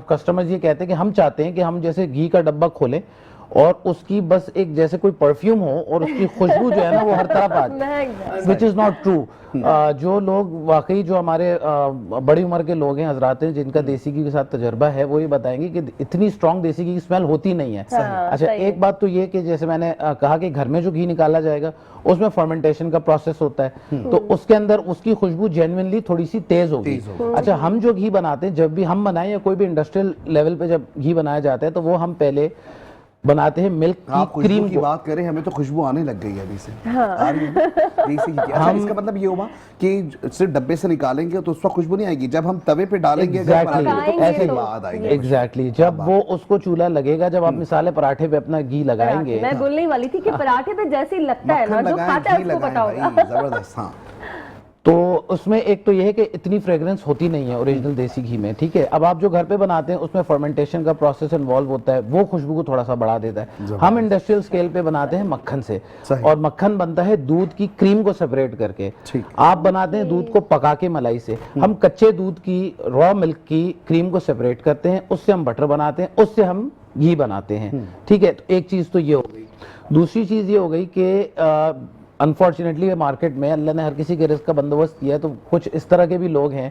Speaker 5: کسٹمرز یہ کہتے ہیں کہ ہم چاہتے ہیں کہ ہم جیسے گھی کا ڈبہ کھولیں اور اس کی بس ایک جیسے کوئی پرفیوم ہو اور اس کی خوشبو جو ہے نا وہ ہر طرف آ جائے, which is not true. جو لوگ واقعی جو ہمارے بڑی عمر کے لوگ ہیں, حضرات ہیں, جن کا دیسی گھی کے ساتھ تجربہ ہے, وہ یہ بتائیں گے کہ اتنی سٹرونگ دیسی گھی کی اسمیل ہوتی نہیں ہے. اچھا ایک بات تو یہ کہ جیسے میں نے کہا کہ گھر میں جو گھی نکالا جائے گا اس میں فرمنٹیشن کا پروسیس ہوتا ہے, تو اس کے اندر اس کی خوشبو جینوئنلی تھوڑی سی تیز ہوگی. اچھا ہم جو گھی بناتے ہیں, جب بھی ہم بنائیں یا کوئی بھی انڈسٹریل لیول پہ جب گھی بنایا جاتا ہے, تو وہ ہم پہلے بناتے ہیں ملک کی کریم
Speaker 3: کی بات کریں, ہمیں تو خوشبو آنے لگ گئی ہے ابھی سے. اچھا اس کا مطلب یہ ہوگا کہ صرف ڈبے سے نکالیں گے تو اس وقت خوشبو نہیں آئے گی, جب ہم توے پہ ڈالیں گے
Speaker 5: ایگزیکٹلی جب وہ اس کو چولہا لگے گا, جب آپ مثال پراٹھے پہ اپنا گھی لگائیں گے.
Speaker 2: میں بولنے والی تھی کہ پراٹھے پہ جیسے ہی لگتا ہے نا, جو کھاتا ہے اس کو پتا ہوگا.
Speaker 3: زبردست. ہاں
Speaker 5: تو اس میں ایک تو یہ ہے کہ اتنی فریگرنس ہوتی نہیں ہے اوریجنل دیسی گھی میں. ٹھیک ہے, اب آپ جو گھر پہ بناتے ہیں اس میں فرمنٹیشن کا پروسیس انوالو ہوتا ہے, وہ خوشبو کو تھوڑا سا بڑھا دیتا ہے. ہم انڈسٹریل سکیل پہ بناتے ہیں مکھن سے, اور مکھن بنتا ہے دودھ کی کریم کو سپریٹ کر کے. آپ بناتے ہیں دودھ کو پکا کے ملائی سے, ہم کچے دودھ کی را ملک کی کریم کو سپریٹ کرتے ہیں, اس سے ہم بٹر بناتے ہیں, اس سے ہم گھی بناتے ہیں. ٹھیک ہے, تو ایک چیز تو یہ ہو گئی. دوسری چیز یہ ہو گئی کہ انفارچونیٹلی مارکیٹ میں اللہ نے ہر کسی کے رزق کا بندوبست کیا ہے, تو کچھ اس طرح کے بھی لوگ ہیں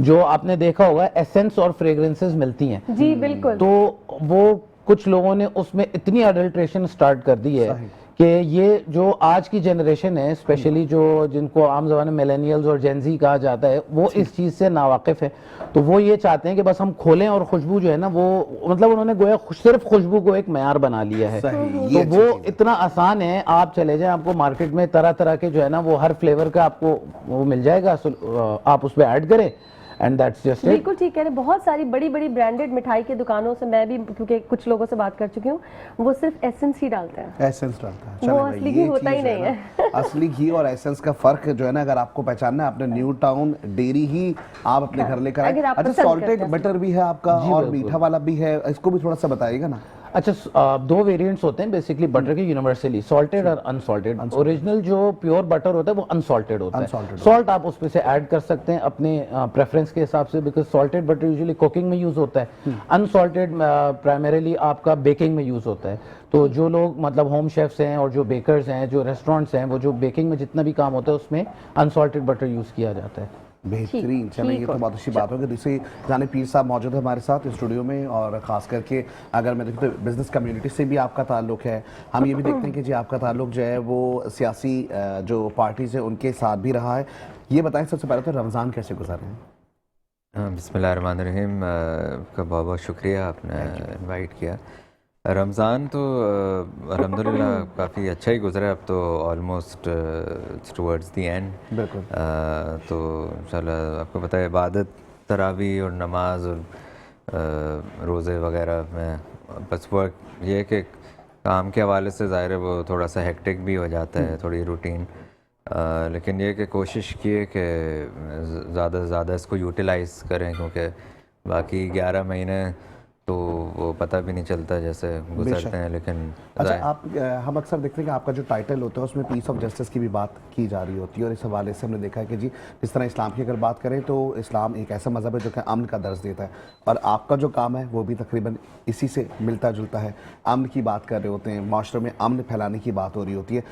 Speaker 5: جو آپ نے دیکھا ہوگا ایسنس اور فریگرنسز ملتی ہیں.
Speaker 2: جی بالکل.
Speaker 5: تو وہ کچھ لوگوں نے اس میں اتنی اڈلٹریشن سٹارٹ کر دی ہے کہ یہ جو آج کی جنریشن ہے, اسپیشلی جو جن کو عام زبان میں میلینیلز اور جینزی کہا جاتا ہے, وہ اس چیز سے ناواقف ہے. تو وہ یہ چاہتے ہیں کہ بس ہم کھولیں اور خوشبو جو ہے نا, وہ مطلب انہوں نے گویا صرف خوشبو کو ایک معیار بنا لیا ہے. تو وہ اتنا آسان ہے, آپ چلے جائیں, آپ کو مارکیٹ میں طرح طرح کے جو ہے نا وہ ہر فلیور کا آپ کو وہ مل جائے گا, آپ اس پہ ایڈ کریں, एंड दैट्स जस्ट इट।
Speaker 2: बिल्कुल ठीक कह रहे हैं। बहुत सारी बड़ी बड़ी ब्रांडेड मिठाई की दुकानों से मैं भी, क्योंकि कुछ लोगों से बात कर चुकी हूँ, वो सिर्फ एसेंस ही डालते हैं,
Speaker 3: एसेंस डालता है।
Speaker 2: वो
Speaker 3: चलें भाई,
Speaker 2: असली घी
Speaker 3: ये
Speaker 2: होता ही
Speaker 3: चीज़
Speaker 2: नहीं
Speaker 3: ना, असली घी और एसेंस का फर्क जो है ना, अगर आपको पहचानना है, आपने न्यू टाउन डेयरी ही आप अपने घर लेकर आए।
Speaker 2: अगर आप
Speaker 3: अच्छा,
Speaker 2: पसंद
Speaker 3: सॉल्टेड
Speaker 2: करते हैं।
Speaker 3: बटर भी है आपका
Speaker 5: जी,
Speaker 3: और
Speaker 5: बिल्कुल।
Speaker 3: मीठा वाला भी है, इसको भी थोड़ा सा बताइएगा ना।
Speaker 5: अच्छा, दो वेरिएंट्स होते हैं बेसिकली बटर के यूनिवर्सली, सॉल्टेड और अनसॉल्टेड। ओरिजिनल जो प्योर बटर होता है वो अनसॉल्टेड होता है।
Speaker 3: Unsalted
Speaker 5: सॉल्ट आप उसमें से ऐड कर सकते हैं अपने प्रेफरेंस के हिसाब से, because salted butter usually cooking में यूज होता है, अनसॉल्टेड प्राइमरीली आपका बेकिंग में यूज होता है। तो जो लोग मतलब होम शेफ्स हैं और जो बेकर्स हैं, जो रेस्टोरेंट्स हैं, वो जो बेकिंग में जितना भी काम होता है उसमें अनसॉल्टेड बटर यूज किया जाता है।
Speaker 3: बेहतरीन। चलें, ये तो बहुत अच्छी बात है कि जिससे जाने पीर साहब मौजूद है हमारे साथ स्टूडियो में, और ख़ास करके अगर मैं देखूँ तो बिज़नेस कम्युनिटी से भी आपका ताल्लुक है। हम ये भी देखते हैं कि जी आपका ताल्लुक जो है वो सियासी जो पार्टीज़ है उनके साथ भी रहा है। ये बताएं सबसे पहले तो रमज़ान कैसे गुजारे हैं?
Speaker 6: बिस्मिल्लाहिर्रहमानिर्रहीम, आपका बहुत बहुत शुक्रिया, आपने इनवाइट किया। रमज़ान तो अल्हम्दुलिल्लाह काफ़ी अच्छा ही गुजरा, अब तो ऑलमोस्ट टुवर्ड्स द एंड।
Speaker 3: बिल्कुल।
Speaker 6: तो इंशाल्लाह आपको पता है इबादत, तरावी और नमाज और रोज़े वगैरह में बस वर्क ये है कि काम के हवाले से ज़ाहिर है वो थोड़ा सा हेक्टिक भी हो जाता है, थोड़ी रूटीन, लेकिन ये कि कोशिश की है कि ज़्यादा से ज़्यादा इसको यूटिलाइज़ करें, क्योंकि बाकी 11 महीने तो वो पता भी नहीं चलता जैसे गुजरते हैं। लेकिन
Speaker 3: अच्छा, आप हम अक्सर देखते हैं कि आपका जो टाइटल होता है उसमें पीस ऑफ जस्टिस की भी बात की जा रही होती है, और इस हवाले से हमने देखा है कि जी जिस तरह इस्लाम की अगर बात करें तो इस्लाम एक ऐसा मज़हब है जो कि अमन का दर्ज देता है, और आपका जो काम है वो भी तकरीबन इसी से मिलता जुलता है। अमन की बात कर रहे होते हैं, माशरे में अमन फैलाने की बात हो रही होती है।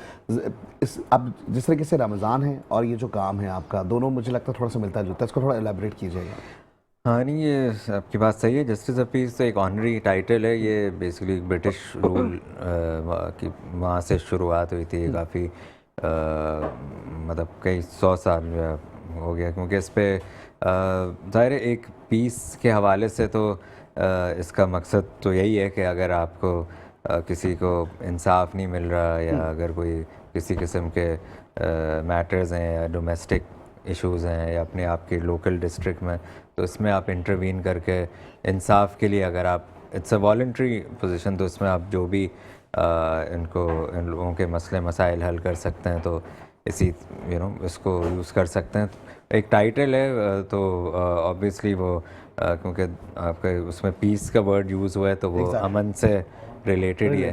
Speaker 3: अब जिस तरीके से रमज़ान है और ये जो काम है आपका, दोनों मुझे लगता है थोड़ा सा मिलता जुलता है, इसको थोड़ा एलेबरेट कीजिएगा।
Speaker 6: हाँ नहीं, ये आपकी बात सही है। जस्टिस ऑफ पीस तो एक ऑनरी टाइटल है, ये बेसिकली ब्रिटिश रूल की वहाँ से शुरुआत हुई थी। काफ़ी मतलब कई 100 साल हो गया, क्योंकि इस पे ज़ाहिर है एक पीस के हवाले से तो इसका मकसद तो यही है कि अगर आपको किसी को इंसाफ नहीं मिल रहा, या अगर कोई किसी किस्म के मैटर्स हैं या डोमेस्टिक इश्यूज़ हैं या अपने आप के लोकल डिस्ट्रिक्ट में, तो इसमें आप इंटरवीन करके इंसाफ के लिए, अगर आप इट्स अ वॉलंटरी पोजीशन, तो इसमें आप जो भी इन लोगों के मसले मसाइल हल कर सकते हैं, तो इसी इसको यूज़ कर सकते हैं। एक टाइटल है तो ऑब्वियसली वो क्योंकि आपका उसमें पीस का वर्ड यूज़ हुआ है तो वो अमन से रिलेटेड ही है,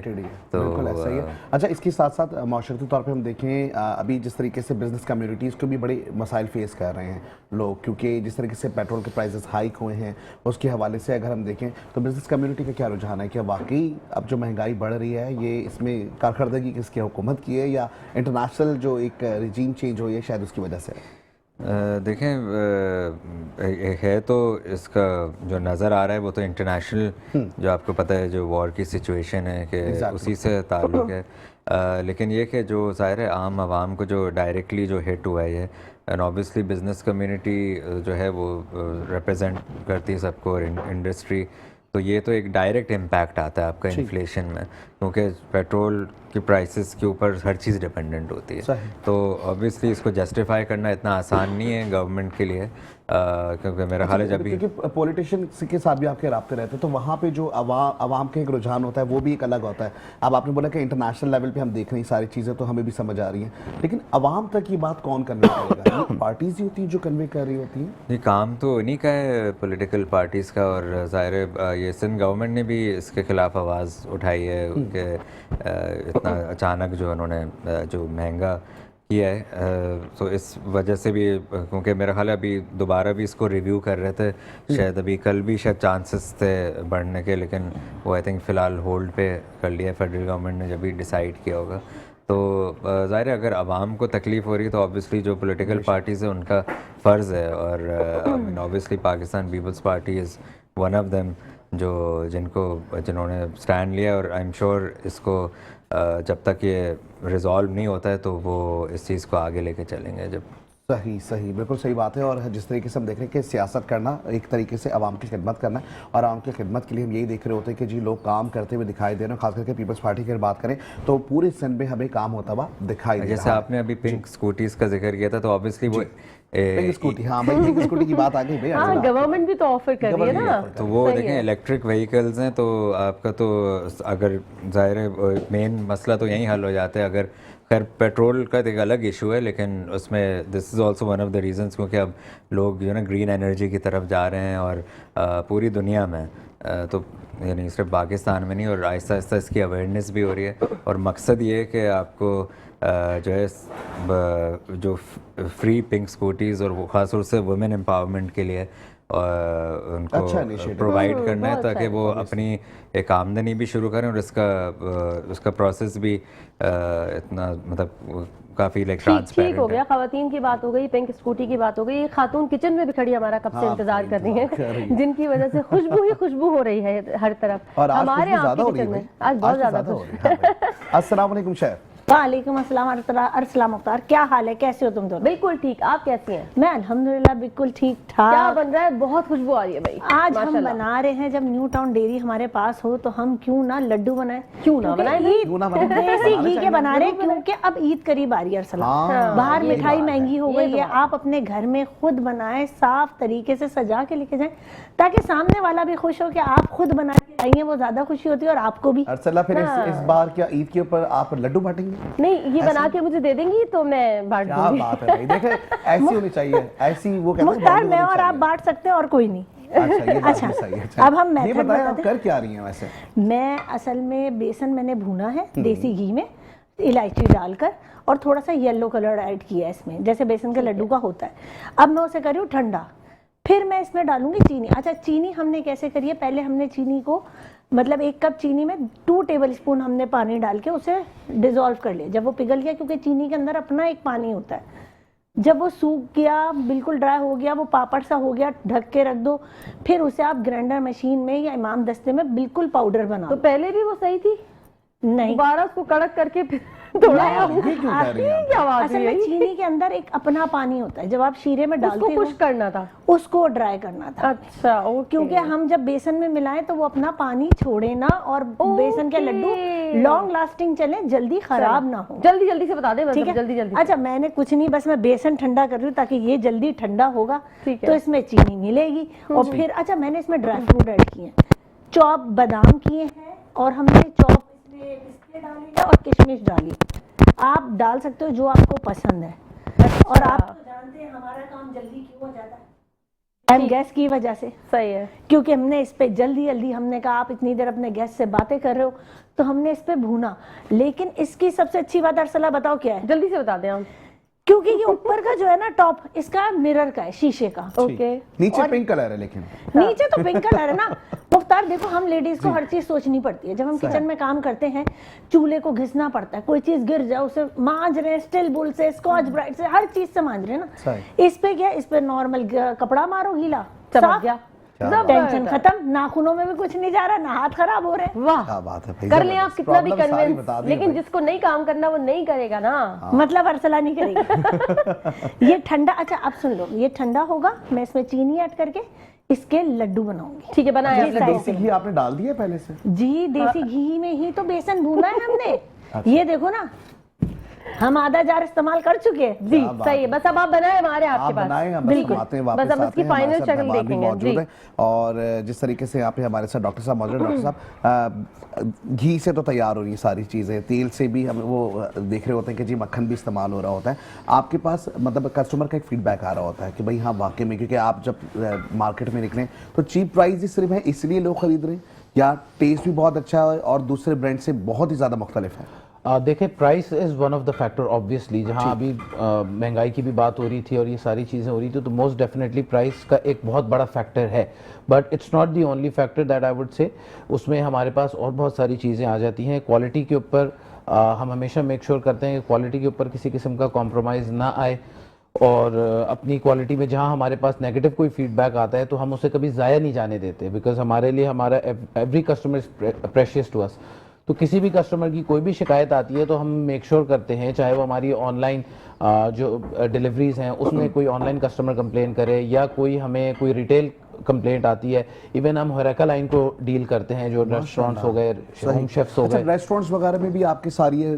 Speaker 3: तो बिल्कुल ऐसा ही है। अच्छा, इसके साथ साथ माशरती तौर पे हम देखें अभी जिस तरीके से बिज़नेस कम्युनिटीज़ को भी बड़े मसाइल फेस कर रहे हैं लोग, क्योंकि जिस तरीके से पेट्रोल के प्राइसेस हाइक हुए हैं उसके हवाले से अगर हम देखें तो बिज़नेस कम्युनिटी का क्या रुझान है? क्या वाकई अब जो महंगाई बढ़ रही है ये इसमें कारकर्दगी किसकी हुकूमत की है, या इंटरनेशनल जो एक रिजीम चेंज हुई है शायद उसकी वजह से?
Speaker 6: देखें, है तो इसका जो नज़र आ रहा है वो तो इंटरनेशनल, जो आपको पता है जो वॉर की सिचुएशन है कि उसी से ताल्लुक़ है। लेकिन ये कि जो ज़ाहिर है आम आवाम को जो डायरेक्टली जो हिट हुआ है, एंड ऑब्वियसली बिज़नेस कम्युनिटी जो है वो रिप्रेजेंट करती है सबको, इंडस्ट्री, तो ये तो एक डायरेक्ट इम्पैक्ट आता है आपका इन्फ्लेशन में, क्योंकि पेट्रोल की प्राइसेस के ऊपर हर चीज़ डिपेंडेंट होती है। तो ऑब्वियसली इसको जस्टिफाई करना इतना आसान नहीं है गवर्नमेंट के लिए, क्योंकि मेरा ख्याल है जब भी
Speaker 3: क्योंकि पॉलिटिशियन के साथ भी आपके राब्ते रहते हैं तो वहाँ पे जो आवाम का एक रुझान होता है वो भी एक अलग होता है। अब आपने बोला कि इंटरनेशनल लेवल पे हम देख रहे हैं सारी चीज़ें, तो हमें भी समझ आ रही हैं, लेकिन आवाम तक ये बात कौन कन्वे करेगा? पार्टीज ही होती हैं जो कन्वे कर रही होती हैं।
Speaker 6: ये काम तो इन्हीं का है, पॉलिटिकल पार्टीज़ का, और ज़ाहिर है ये सिंध गवर्नमेंट ने भी इसके ख़िलाफ़ आवाज़ उठाई है कि इतना अचानक जो उन्होंने जो महंगा किया है, तो इस वजह से भी, क्योंकि मेरा ख्याल है अभी दोबारा भी इसको रिव्यू कर रहे थे, शायद अभी कल भी शायद चांसेस थे बढ़ने के, लेकिन वो आई थिंक फ़िलहाल होल्ड पे कर लिया फेडरल गवर्नमेंट ने जब भी डिसाइड किया होगा। तो ज़ाहिर है अगर आवाम को तकलीफ़ हो रही है तो ऑब्वियसली जो पॉलिटिकल पार्टीज़ है उनका फ़र्ज़ है, और obviously Pakistan Peoples Party is one of them जिन्होंने स्टैंड लिया, और आई एम श्योर इसको जब तक ये रिजॉल्व नहीं होता है तो वो इस चीज़ को आगे लेके चलेंगे। जब
Speaker 3: सही बिल्कुल सही बात है। और जिस तरीके से हम देख रहे हैं कि सियासत करना एक तरीके से आवाम की खिदमत करना है, और आवाम की खिदमत के लिए हम यही देख रहे होते हैं कि जी लोग काम करते हुए दिखाई दे रहे हैं। खास करके पीपल्स पार्टी की अगर बात करें तो पूरे सिंध में हमें काम होता हुआ दिखाई दे रहा है।
Speaker 6: जैसे आपने अभी पिंक स्कूटीज़ का जिक्र किया था, तो ऑब्वियसली वो
Speaker 3: पिंक स्कूटी, हाँ भाई पिंक स्कूटी की बात आ गई भाई।
Speaker 2: हाँ, गवर्नमेंट भी तो ऑफर कर रही है ना।
Speaker 6: तो वो देखें इलेक्ट्रिक व्हीकल्स हैं तो आपका तो अगर ज़ाहिर है मेन मसला तो यहीं हल हो जाता है। अगर खैर पेट्रोल का एक अलग इशू है, लेकिन उसमें this is also one of the reasons, क्योंकि अब लोग जो है ना ग्रीन एनर्जी की तरफ जा रहे हैं और पूरी दुनिया में तो यानी सिर्फ पाकिस्तान में नहीं, और आहिस्ता आहिस्ता इसकी अवेयरनेस भी हो रही है। और मकसद ये है कि आपको जो है जो फ्री पिंक स्कूटीज़ और वो ख़ास तौर से वुमेन एम्पावरमेंट के लिए उनको प्रोवाइड करना है, ताकि वो अपनी एक आमदनी भी शुरू करें और उसका प्रोसेस भी इतना मतलब काफ़ी लाइक
Speaker 2: ठीक हो गया। खवातीन की बात हो गई, पिंक स्कूटी की बात हो गई, खातून किचन में भी खड़ी हमारा कब से इंतजार कर रही हैं, जिनकी वजह से खुशबू ही खुशबू हो रही है हर तरफ।
Speaker 3: और
Speaker 2: हमारे यहाँ की किचन में आज बहुत ज्यादा खुशबू।
Speaker 3: अस्सलाम वालेकुम शेफ।
Speaker 7: वालेकुम अस्सलाम अरसला मुख्तार, क्या हाल है, कैसे हो तुम दोनों?
Speaker 2: बिल्कुल ठीक, आप कैसी हैं?
Speaker 7: मैं अल्हम्दुलिल्लाह बिल्कुल ठीक ठाक।
Speaker 2: क्या बन रहा है? बहुत खुशबू आ रही है भाई।
Speaker 7: आज हम बना रहे हैं, जब न्यू टाउन डेयरी हमारे पास हो तो हम क्यों ना लड्डू बनाए,
Speaker 2: क्यों ना बनाए,
Speaker 7: देसी घी के बना रहे, क्योंकि अब ईद करीब आ रही है अरसला। बाहर मिठाई महंगी हो गई है, आप अपने घर में खुद बनाएं, साफ तरीके से सजा के लेके जाएं, ताकि सामने वाला भी खुश हो कि आप खुद बना के लाइए, वो ज्यादा खुशी होती है और आपको भी।
Speaker 3: अरसला फिर इस बार क्या ईद के ऊपर आप लड्डू बांटेंगे?
Speaker 2: नहीं, ये बना के मुझे दे देंगी तो मैं बांट दूंगी।
Speaker 3: क्या बात है भाई, देखें ऐसी होनी चाहिए, ऐसी वो कहते हैं
Speaker 7: मुख्तार मैं और आप बांट सकते हैं और कोई नहीं।
Speaker 3: अच्छा, ये बात भी सही है।
Speaker 7: अब हम मेथड
Speaker 3: बताएं, आप कर क्या रही हैं वैसे?
Speaker 7: मैं असल में बेसन मैंने भूना है देसी घी में इलायची डालकर, और थोड़ा सा येलो कलर ऐड किया है इसमें, जैसे बेसन के लड्डू का होता है। अब मैं उसे कर रही हूँ ठंडा, फिर मैं इसमें डालूंगी चीनी। अच्छा, चीनी हमने कैसे करी है, पहले हमने चीनी को मतलब 1 कप चीनी में 2 टेबलस्पून हमने पानी डाल के उसे डिसॉल्व कर लिया। जब वो पिघल गया, क्योंकि चीनी के अंदर अपना एक पानी होता है, जब वो सूख गया, बिल्कुल ड्राई हो गया, वो पापड़ सा हो गया, ढक के रख दो। फिर उसे आप ग्राइंडर मशीन में या इमाम दस्ते में बिल्कुल पाउडर बना।
Speaker 2: तो पहले भी वो सही थी?
Speaker 7: नहीं,
Speaker 2: दोबारा उसको कड़क करके थोड़ा
Speaker 7: असल में चीनी के अंदर एक अपना पानी होता है, जब आप शीरे में डालते हो
Speaker 2: खुश्क करना था,
Speaker 7: उसको ड्राई करना था।
Speaker 2: अच्छा, ओके।
Speaker 7: क्योंकि हम जब बेसन में मिलाएं तो वो अपना पानी छोड़े ना, और बेसन के लड्डू लॉन्ग लास्टिंग चले, जल्दी खराब ना हो।
Speaker 2: जल्दी जल्दी से बता दे,
Speaker 7: ठीक है,
Speaker 2: जल्दी जल्दी।
Speaker 7: अच्छा, मैंने कुछ नहीं, बस मैं बेसन ठंडा कर रही हूँ ताकि ये जल्दी ठंडा होगा तो इसमें चीनी मिलेगी। और फिर अच्छा, मैंने इसमें ड्राई फ्रूट ऐड किए हैं, चॉप बादाम किए हैं, और हमने चॉप इसमें पिस्ते डाले हैं और किशमिश डाली। आप डाल सकते हो जो आपको पसंद है। और आप तो जानते हैं हमारा काम जल्दी क्यों हो जाता है, गैस की वजह से।
Speaker 2: सही है,
Speaker 7: क्योंकि हमने इस पे जल्दी जल्दी, हमने कहा आप इतनी देर अपने गैस से बातें कर रहे हो तो हमने इस पे भूना। लेकिन इसकी सबसे अच्छी बात अरसला बताओ क्या है?
Speaker 2: जल्दी से बता दें हम।
Speaker 7: क्योंकि ये ऊपर का जो है ना टॉप, इसका मिरर का है, शीशे का।
Speaker 2: ओके,
Speaker 3: नीचे पिंक कलर है, लेकिन
Speaker 7: नीचे तो पिंक कलर है ना। मुख्तार देखो, हम लेडीज को हर चीज सोचनी पड़ती है। जब हम किचन में काम करते हैं, चूल्हे को घिसना पड़ता है, कोई चीज गिर जाए उसे मांज रहे हैं, स्टील बुल से, स्कॉच ब्राइट से, हर चीज से मांज रहे हैं ना। इस पे क्या, इस पे नॉर्मल कपड़ा मारो, गीला
Speaker 2: चमक गया,
Speaker 7: टेंशन खत्म, नाखूनों में भी कुछ नहीं जा रहा, ना हाथ खराब हो रहे हैं।
Speaker 2: वाह,
Speaker 3: क्या बात है भाई,
Speaker 2: कर लें आप कितना भी
Speaker 3: प्रॉब्लम सारी
Speaker 2: कन्विंस,
Speaker 3: बता दी
Speaker 2: लेकिन
Speaker 3: भाई।
Speaker 2: जिसको नहीं काम करना वो नहीं करेगा ना।
Speaker 7: मतलब अरसला नहीं करेगी। ये ठंडा, अच्छा अब सुन लो, ये ठंडा होगा, मैं इसमें चीनी ऐड करके इसके लड्डू बनाऊंगी।
Speaker 2: ठीक है, बनाया आपने?
Speaker 3: देसी घी आपने डाल दिया पहले से?
Speaker 7: जी, देसी घी में ही तो बेसन भूना है हमने। ये देखो ना, हम आधा जार इस्तेमाल कर चुके हैं।
Speaker 2: जी सही है, बस अब आप बनाए हमारे आपके पास।
Speaker 3: बिल्कुल, आते हैं वापस,
Speaker 2: बस अब उसकी फाइनल शक्ल देखेंगे।
Speaker 3: मौजूद है। और जिस तरीके से यहाँ पे हमारे साथ डॉक्टर साहब मौजूद हैं, डॉक्टर साहब घी से तो तैयार हो रही है सारी चीज़ें, तेल से भी हम वो देख रहे होते हैं कि जी मक्खन भी इस्तेमाल हो रहा होता है। आपके पास मतलब कस्टमर का एक फीडबैक आ रहा होता है कि भाई हाँ वाकई में, क्योंकि आप जब मार्केट में निकलें तो चीप प्राइस ही सिर्फ है इसलिए लोग खरीद रहे हैं, या टेस्ट भी बहुत अच्छा है और दूसरे ब्रांड से बहुत ही ज़्यादा मुख्तलिफ है?
Speaker 5: देखिए, price is one of the factor obviously. जहाँ अभी महंगाई की भी बात हो रही थी और ये सारी चीज़ें हो रही थी, तो मोस्ट डेफिनेटली प्राइस का एक बहुत बड़ा फैक्टर है, but it's not the only factor that I would say. उसमें हमारे पास और बहुत सारी चीज़ें आ जाती हैं। क्वालिटी के ऊपर हम हमेशा मेक श्योर करते हैं कि क्वालिटी के ऊपर किसी किस्म का कॉम्प्रोमाइज़ ना आए, और अपनी क्वालिटी में जहाँ हमारे पास नेगेटिव कोई फीडबैक आता है तो हम उसे कभी ज़ाया नहीं जाने देते, बिकॉज हमारे लिए हमारा every customer is precious to us. तो किसी भी कस्टमर की कोई भी शिकायत आती है तो हम मेक श्योर करते हैं, चाहे वो हमारी ऑनलाइन जो डिलीवरीज हैं उसमें कोई ऑनलाइन कस्टमर कंप्लेन करे, या कोई हमें कोई रिटेल कंप्लेंट आती है। इवन हम होरेका लाइन को डील करते हैं, जो रेस्टोरेंट्स हो गए, होम शेफ्स हो
Speaker 3: अच्छा,
Speaker 5: गए।
Speaker 3: रेस्टोरेंट्स वगैरह में भी आपकी सारी ये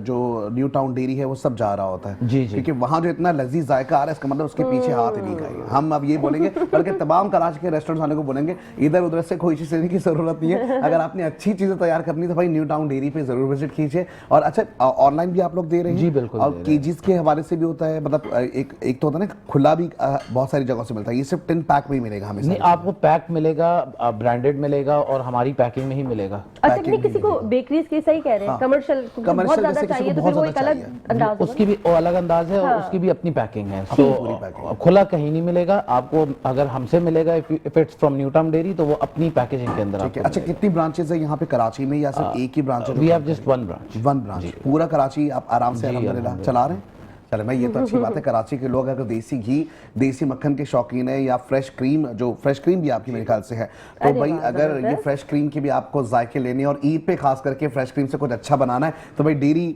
Speaker 3: जो न्यू टाउन डेयरी है वो सब जा रहा होता है?
Speaker 5: जी जी।
Speaker 3: क्योंकि वहाँ जो इतना लजीज जायका आ रहा है, इसका मतलब उसके पीछे हाथ ही नहीं खाएंगे। हम अब ये बोलेंगे, बल्कि तमाम कराची के रेस्टोरेंट्स वाले को बोलेंगे, इधर उधर से कोई चीज़ लेने की ज़रूरत नहीं है। अगर आपने अच्छी चीज़ें तैयार करनी तो भाई न्यू टाउन डेयरी पे ज़रूर विजिट कीजिए। और अच्छा, ऑनलाइन भी आप लोग दे रहे हैं?
Speaker 5: जी बिल्कुल।
Speaker 3: और केजीज के हवाले से भी होता है? मतलब एक तो होता है ना खुला भी बहुत सारी जगहों से मिलता है, ये सिर्फ टिन पैक में ही मिलेगा हमें?
Speaker 5: नहीं, आपको पैक मिलेगा, ब्रांडेड मिलेगा और हमारी पैकिंग में ही मिलेगा।
Speaker 2: अच्छा, नहीं किसी को बेकरीज के सही कह रहे हैं, कमर्शियल बहुत ज्यादा चाहिए तो फिर वो एक अलग अंदाज,
Speaker 5: उसकी भी अलग अंदाज है और उसकी भी अपनी पैकिंग है। तो खुला कहीं नहीं मिलेगा आपको, अगर हमसे मिलेगा if it's from new town dairy तो वो अपनी पैकेजिंग के अंदर आपको।
Speaker 3: अच्छा, कितनी ब्रांचेस है यहाँ पे कराची में, या सिर्फ एक ही ब्रांच है?
Speaker 5: We have just one branch.
Speaker 3: One branch पूरा कराची आप आराम से अल्हम्दुलिल्लाह चला रहे हैं? चले भाई, ये तो अच्छी बात है। कराची के लोग अगर देसी घी, देसी मक्खन के शौकीन है, या फ्रेश क्रीम, जो फ्रेश क्रीम भी आपकी मेरे ख्याल से है, तो भाई अगर ये फ्रेश क्रीम की भी आपको जायके लेने और ईद पे खास करके फ्रेश क्रीम से कुछ अच्छा बनाना है, तो भाई डेयरी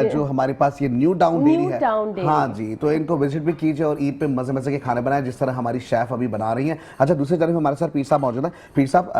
Speaker 3: जो हमारे पास ये न्यू टाउन डेयरी है, हाँ जी, तो इनको विजिट भी कीजिए और ईद पे मजे मजे के खाने बनाए, जिस तरह हमारी शेफ अभी बना रही हैं। अच्छा, दूसरी तरफ हमारे साथ पीर साहब मौजूद है। पीर साहब,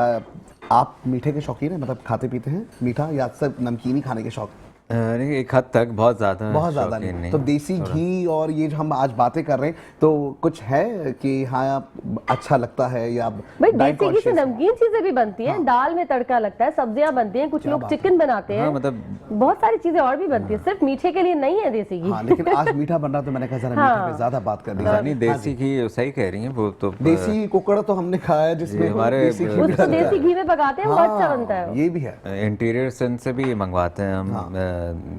Speaker 3: आप मीठे के शौकीन हैं, मतलब खाते पीते हैं मीठा, या सिर्फ नमकीन ही खाने के शौक?
Speaker 6: नहीं, एक हद तक, बहुत ज़्यादा
Speaker 3: नहीं। तो देसी घी और ये जो हम आज बातें कर रहे हैं, तो कुछ है कि हाँ अच्छा लगता है, या
Speaker 2: भाई देसी घी से नमकीन चीजें भी बनती हैं, दाल में तड़का लगता है, सब्जियां बनती हैं, कुछ लोग चिकन बनाते हैं, मतलब बहुत सारी चीजें और भी बनती है, सिर्फ मीठे के लिए नहीं है देसी घी।
Speaker 3: हाँ, लेकिन आज मीठा बन रहा तो मैंने कहा जरा मीठे पे ज्यादा बात कर दी।
Speaker 6: नहीं, देसी घी सही कह रही हैं वो तो।
Speaker 3: देसी कुकड़ तो हमने खाया है जिसमें
Speaker 6: हमारे
Speaker 2: उसको देसी घी में पकाते हैं, वो अच्छा बनता है।
Speaker 3: ये भी है।
Speaker 6: इंटीरियर सेंस से भी मंगवाते हैं हम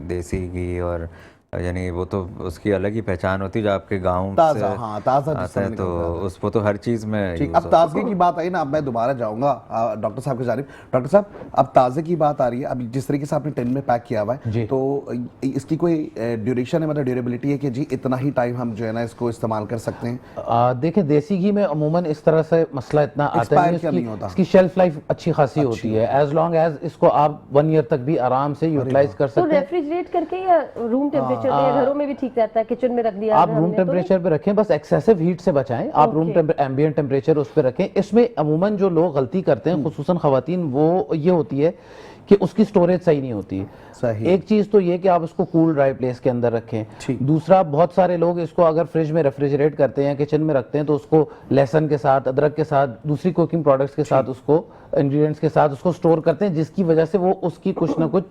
Speaker 6: देसी घी, और यानी वो तो उसकी अलग ही पहचान होती है, जो आपके गांव से
Speaker 3: ताज़ा
Speaker 6: आता है, तो उसको तो हर चीज़ में।
Speaker 3: ठीक, अब ताज़गी की बात आई ना, अब मैं दोबारा जाऊंगा डॉक्टर साहब की जानिब। डॉक्टर साहब, अब ताज़े की बात आ रही है, अब जिस तरीके से आपने टिन में पैक किया हुआ है, तो इसकी कोई ड्यूरेशन है, मतलब ड्यूरेबिलिटी है कि जी इतना ही टाइम हम जो है ना इसको इस्तेमाल कर सकते हैं?
Speaker 5: देखिए, देसी घी में अमूमन इस तरह से मसला इतना आता है, इसकी शेल्फ लाइफ अच्छी खासी होती है, एज लॉन्ग एज इसको आप 1 ईयर तक भी आराम से यूटिलाइज कर सकते हैं।
Speaker 2: तो रेफ्रिजरेट करके या रूम टेम्परेचर घरों में भी ठीक रहता है, किचन में रख दिया
Speaker 5: आप रूम टेम्परेचर पे रखें, बस एक्सेसिव हीट से बचाएं, आप रूम एम्बिएंट टेम्परेचर उस पे रखें। इसमें अमूमन जो लोग गलती करते हैं, खुसूसन खवातीन, वो ये होती है कि उसकी स्टोरेज सही नहीं होती। एक चीज तो ये कि आप उसको कूल ड्राई प्लेस के अंदर रखें। दूसरा, बहुत सारे लोग इसको अगर फ्रिज में रेफ्रिजरेट करते हैं, किचन में रखते हैं, तो उसको लहसुन के साथ, अदरक के साथ, दूसरी कुकिंग प्रोडक्ट्स के साथ, उसको इंग्रेडिएंट्स के साथ उसको स्टोर करते हैं, जिसकी वजह से वो उसकी कुछ ना कुछ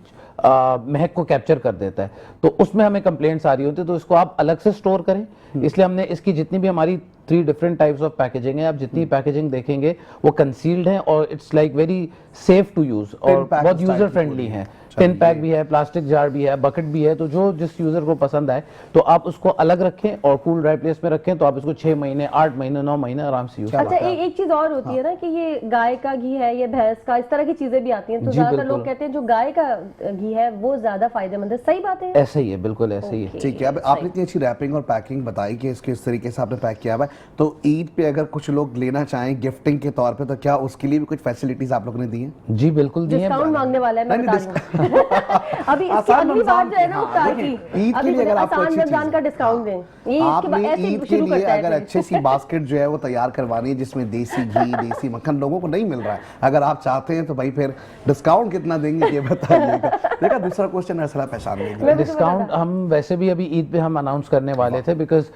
Speaker 5: महक को कैप्चर कर देता है, तो उसमें हमें कंप्लेंट्स आ रही होती है। तो इसको आप अलग से स्टोर करें। इसलिए हमने इसकी जितनी भी हमारी 3 डिफरेंट टाइप्स ऑफ पैकेजिंग है, आप जितनी पैकेजिंग देखेंगे वो कंसील्ड है और it's like very safe to use और बहुत यूजर फ्रेंडली है। टिन पैक भी है, प्लास्टिक जार भी है, बकेट भी है, तो जो जिस यूजर को पसंद आए तो आप उसको अलग रखें और कूल ड्राई प्लेस में रखें, तो आप इसको 6 महीने, 8 महीने, 9 महीने आराम से यूज।
Speaker 2: अच्छा, एक चीज और होती है ना कि ये गाय का घी है, ये भैंस का, इस तरह की चीजें भी आती हैं, तो ज्यादातर लोग कहते हैं जो गाय का घी है वो ज्यादा फायदेमंद है। सही बात है?
Speaker 5: ऐसा ही है, बिल्कुल ऐसा ही है।
Speaker 3: ठीक है, अब आपने इतनी अच्छी रैपिंग और पैकिंग बताई कि इसके इस तरीके से आपने पैक किया हुआ है, तो ईद पे अगर कुछ लोग लेना चाहें गिफ्टिंग के तौर पे, तो क्या उसके लिए भी कुछ फैसिलिटीज आप लोगों ने दी हैं?
Speaker 5: जी बिल्कुल दी हैं।
Speaker 2: डिस्काउंट मांगने वाला है, मैं बता दूं। अभी इसकी अगली बात जो है ना इफ्तार की,
Speaker 3: ईद के लिए अगर आपको
Speaker 2: आसान रमजान का डिस्काउंट दें, ये
Speaker 3: आपने ईद के लिए अगर अच्छी सी बास्केट जो है वो तैयार करवानी है, जिसमें देसी घी, देसी मक्खन लोगों को नहीं मिल रहा है, अगर आप चाहते हैं तो भाई फिर डिस्काउंट कितना देंगे ये बताइएगा। देखा, दूसरा क्वेश्चन ऐसा पहचान लेंगे।
Speaker 5: डिस्काउंट हम वैसे भी अभी ईद पे हम अनाउंस करने वाले थे, बिकॉज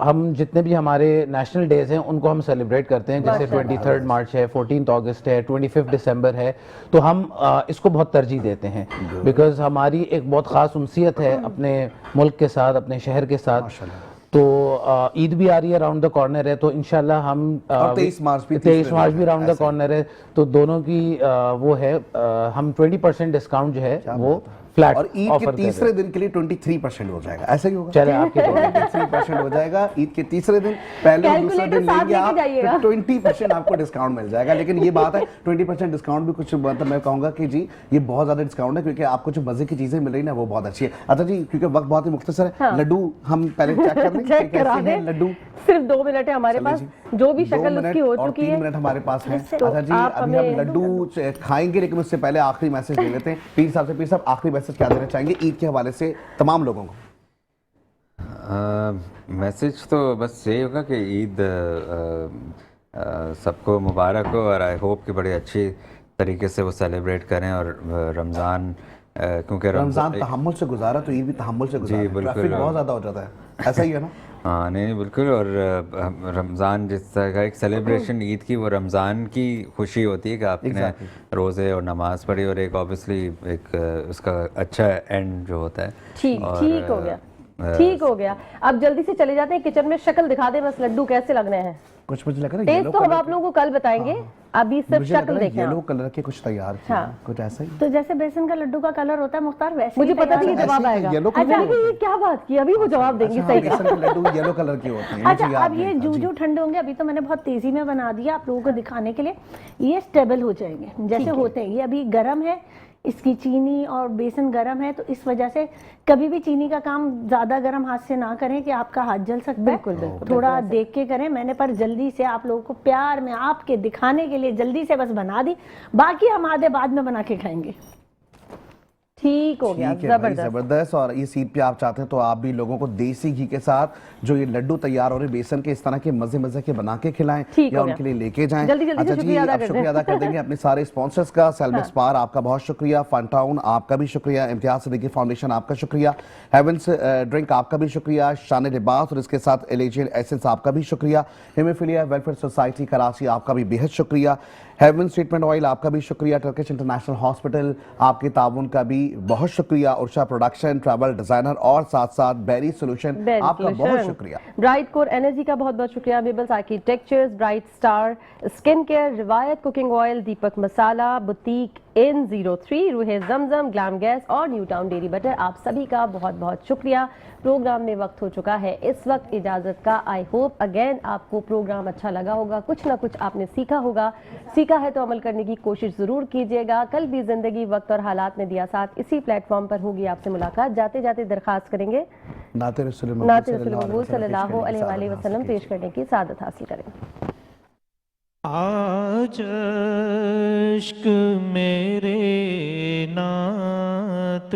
Speaker 5: हम जितने भी हमारे नेशनल डेज हैं उनको हम सेलिब्रेट करते हैं, जैसे 23 मार्च है, 14 अगस्त है, 25 दिसंबर है, तो हम इसको बहुत तरजीह देते हैं, बिकॉज हमारी एक बहुत ख़ास उनसियत है अपने मुल्क के साथ, अपने शहर के साथ। तो ईद भी आ रही है, राउंड द कॉर्नर है, तो इंशाल्लाह हम
Speaker 3: 23 मार्च
Speaker 5: भी राउंड द कॉर्नर है, तो दोनों की वो है, हम 20% डिस्काउंट जो है वो फ्लैट,
Speaker 3: और ईद के तीसरे दिन के लिए 23% हो जाएगा, ऐसा ही होगा?
Speaker 5: चले आपके
Speaker 3: 23% हो जाएगा ईद के तीसरे दिन, पहले और दूसरे दिन लेंगे आप तो 20% आपको डिस्काउंट मिल जाएगा। लेकिन ये बात है 20% डिस्काउंट भी कुछ, मतलब मैं कहूंगा कि जी ये बहुत ज्यादा डिस्काउंट है, क्योंकि आपको जो मजे की चीजें मिल रही है ना वो बहुत अच्छी है। अच्छा जी, क्योंकि वक्त बहुत ही मुख्तसर है, लड्डू हम पहले चेक कर लें कैसे हैं लड्डू।
Speaker 2: सिर्फ 2 मिनट है हमारे पास, जो भी शक्ल उसकी हो चुकी है,
Speaker 3: 3 मिनट हमारे पास है। अच्छा जी, अभी हम लड्डू खाएंगे, लेकिन उससे पहले आखिरी मैसेज ले लेते हैं पीर साहब से। पीर साहब, आखिरी मैसेज क्या देना चाहेंगे ईद के हवाले से तमाम लोगों को?
Speaker 6: मैसेज तो बस यही होगा कि ईद سب کو مبارک ہو اور آئی ہوپ کہ بڑی اچھی طریقے سے وہ سیلیبریٹ کریں. اور رمضان کیونکہ
Speaker 3: رمضان تحمل سے گزارا تو عید بھی تحمل سے گزارا. ٹریفک بہت زیادہ ہو جاتا ہے, ایسا ہی ہے نا؟
Speaker 6: ہاں نہیں بالکل. اور رمضان جس طرح کا ایک سیلیبریشن عید کی, وہ رمضان کی خوشی ہوتی ہے کہ آپ نے روزے اور نماز پڑھی, اور ایک اوبیسلی ایک اس کا اچھا اینڈ جو ہوتا ہے.
Speaker 2: ٹھیک ہو گیا, ٹھیک ہو گیا. اب جلدی سے چلے جاتے ہیں کچن میں, شکل دکھا دیں بس لڈو کیسے لگنے ہیں.
Speaker 3: کچھ مجھے لگ رہا ہے
Speaker 2: ٹیسٹ تو ہم آپ لوگوں کو کل بتائیں گے, ابھی صرف شکل دیکھیں.
Speaker 3: یلو کلر کے کچھ تیار کیے کچھ ایسا ہی.
Speaker 7: تو جیسے بیسن کا لڈو کا کلر ہوتا ہے مختار, ویسے
Speaker 2: مجھے پتا نہیں جواب آئے گا. اچھا یہ کیا بات کی, ابھی وہ جواب دیں گے. صحیح
Speaker 3: بیسن کے لڈو یلو کلر کے ہوتے ہیں.
Speaker 7: اچھا اب یہ جو ٹھنڈے ہوں گے, ابھی تو میں نے بہت تیزی میں بنا دیا آپ لوگوں کو دکھانے کے لیے, یہ اسٹیبل ہو جائیں گے جیسے ہوتے ہیں. یہ ابھی گرم ہے, اس کی چینی اور بیسن گرم ہے, تو اس وجہ سے کبھی بھی چینی کا کام زیادہ گرم ہاتھ سے نہ کریں کہ آپ کا ہاتھ جل سکتا ہے. تھوڑا دیکھ کے کریں. میں نے پر جلدی سے آپ لوگوں کو پیار میں آپ کے دکھانے کے لیے جلدی سے بس بنا دی, باقی ہم آدھے بعد میں بنا کے کھائیں گے.
Speaker 2: ٹھیک ہو گیا,
Speaker 3: زبردست. اور اس عید پہ آپ چاہتے ہیں تو آپ بھی لوگوں کو دیسی گھی کے ساتھ جو یہ لڈو تیار ہو رہے بیسن کے, اس طرح کے مزے کے بنا کے کھلائیں یا ان کے لیے لے کے جائیں. اچھا جی, اب شکریہ ادا کر دیں گے اپنے سارے اسپانسرز کا. سیلمیکس بار آپ کا بہت شکریہ, فن ٹاؤن آپ کا بھی شکریہ, امتیاز صدیقی فاؤنڈیشن آپ کا شکریہ, ہیونس ڈرنک آپ کا بھی شکریہ, شان لباس اور اس کے ساتھ ایلیجن ایسنس آپ کا بھی شکریہ, ہیموفیلیا ویلفیئر سوسائٹی کراچی آپ کا بھی بہت شکریہ, ہیونس ٹریٹمنٹ آئل آپ کا بھی شکریہ, ٹرکش انٹرنیشنل ہاسپٹل آپ کے تعاون کا بھی بہت شکریہ, ارشا پروڈکشن, ٹریول ڈیزائنر اور ساتھ ساتھ بیری سولوشن آپ کا بہت شکریہ,
Speaker 2: برائٹ کور انرجی کا بہت بہت شکریہ, Mabels Architectures, Bright Star Skin Care, Riwayat Cooking Oil, Deepak Masala, Boutique Inn 03, Rooh Zamzam, Glam Gas اور نیو ٹاؤن ڈیری بٹر, آپ سبھی کا بہت بہت شکریہ. پروگرام میں وقت ہو چکا ہے اس وقت اجازت کا. آئی ہوپ اگین آپ کو پروگرام اچھا لگا ہوگا, کچھ نہ کچھ آپ نے سیکھا ہوگا. سیکھا ہے تو عمل کرنے کی کوشش ضرور کیجیے گا. کل بھی زندگی وقت اور حالات نے دیا ساتھ, اسی پلیٹ فارم پر ہوگی آپ سے ملاقات. جاتے جاتے درخواست کریں گے
Speaker 3: نعت رسول
Speaker 2: مقبول صلی اللہ علیہ وآلہ وسلم پیش کرنے کی سعادت حاصل کریں.
Speaker 4: آج عشق میرے نعت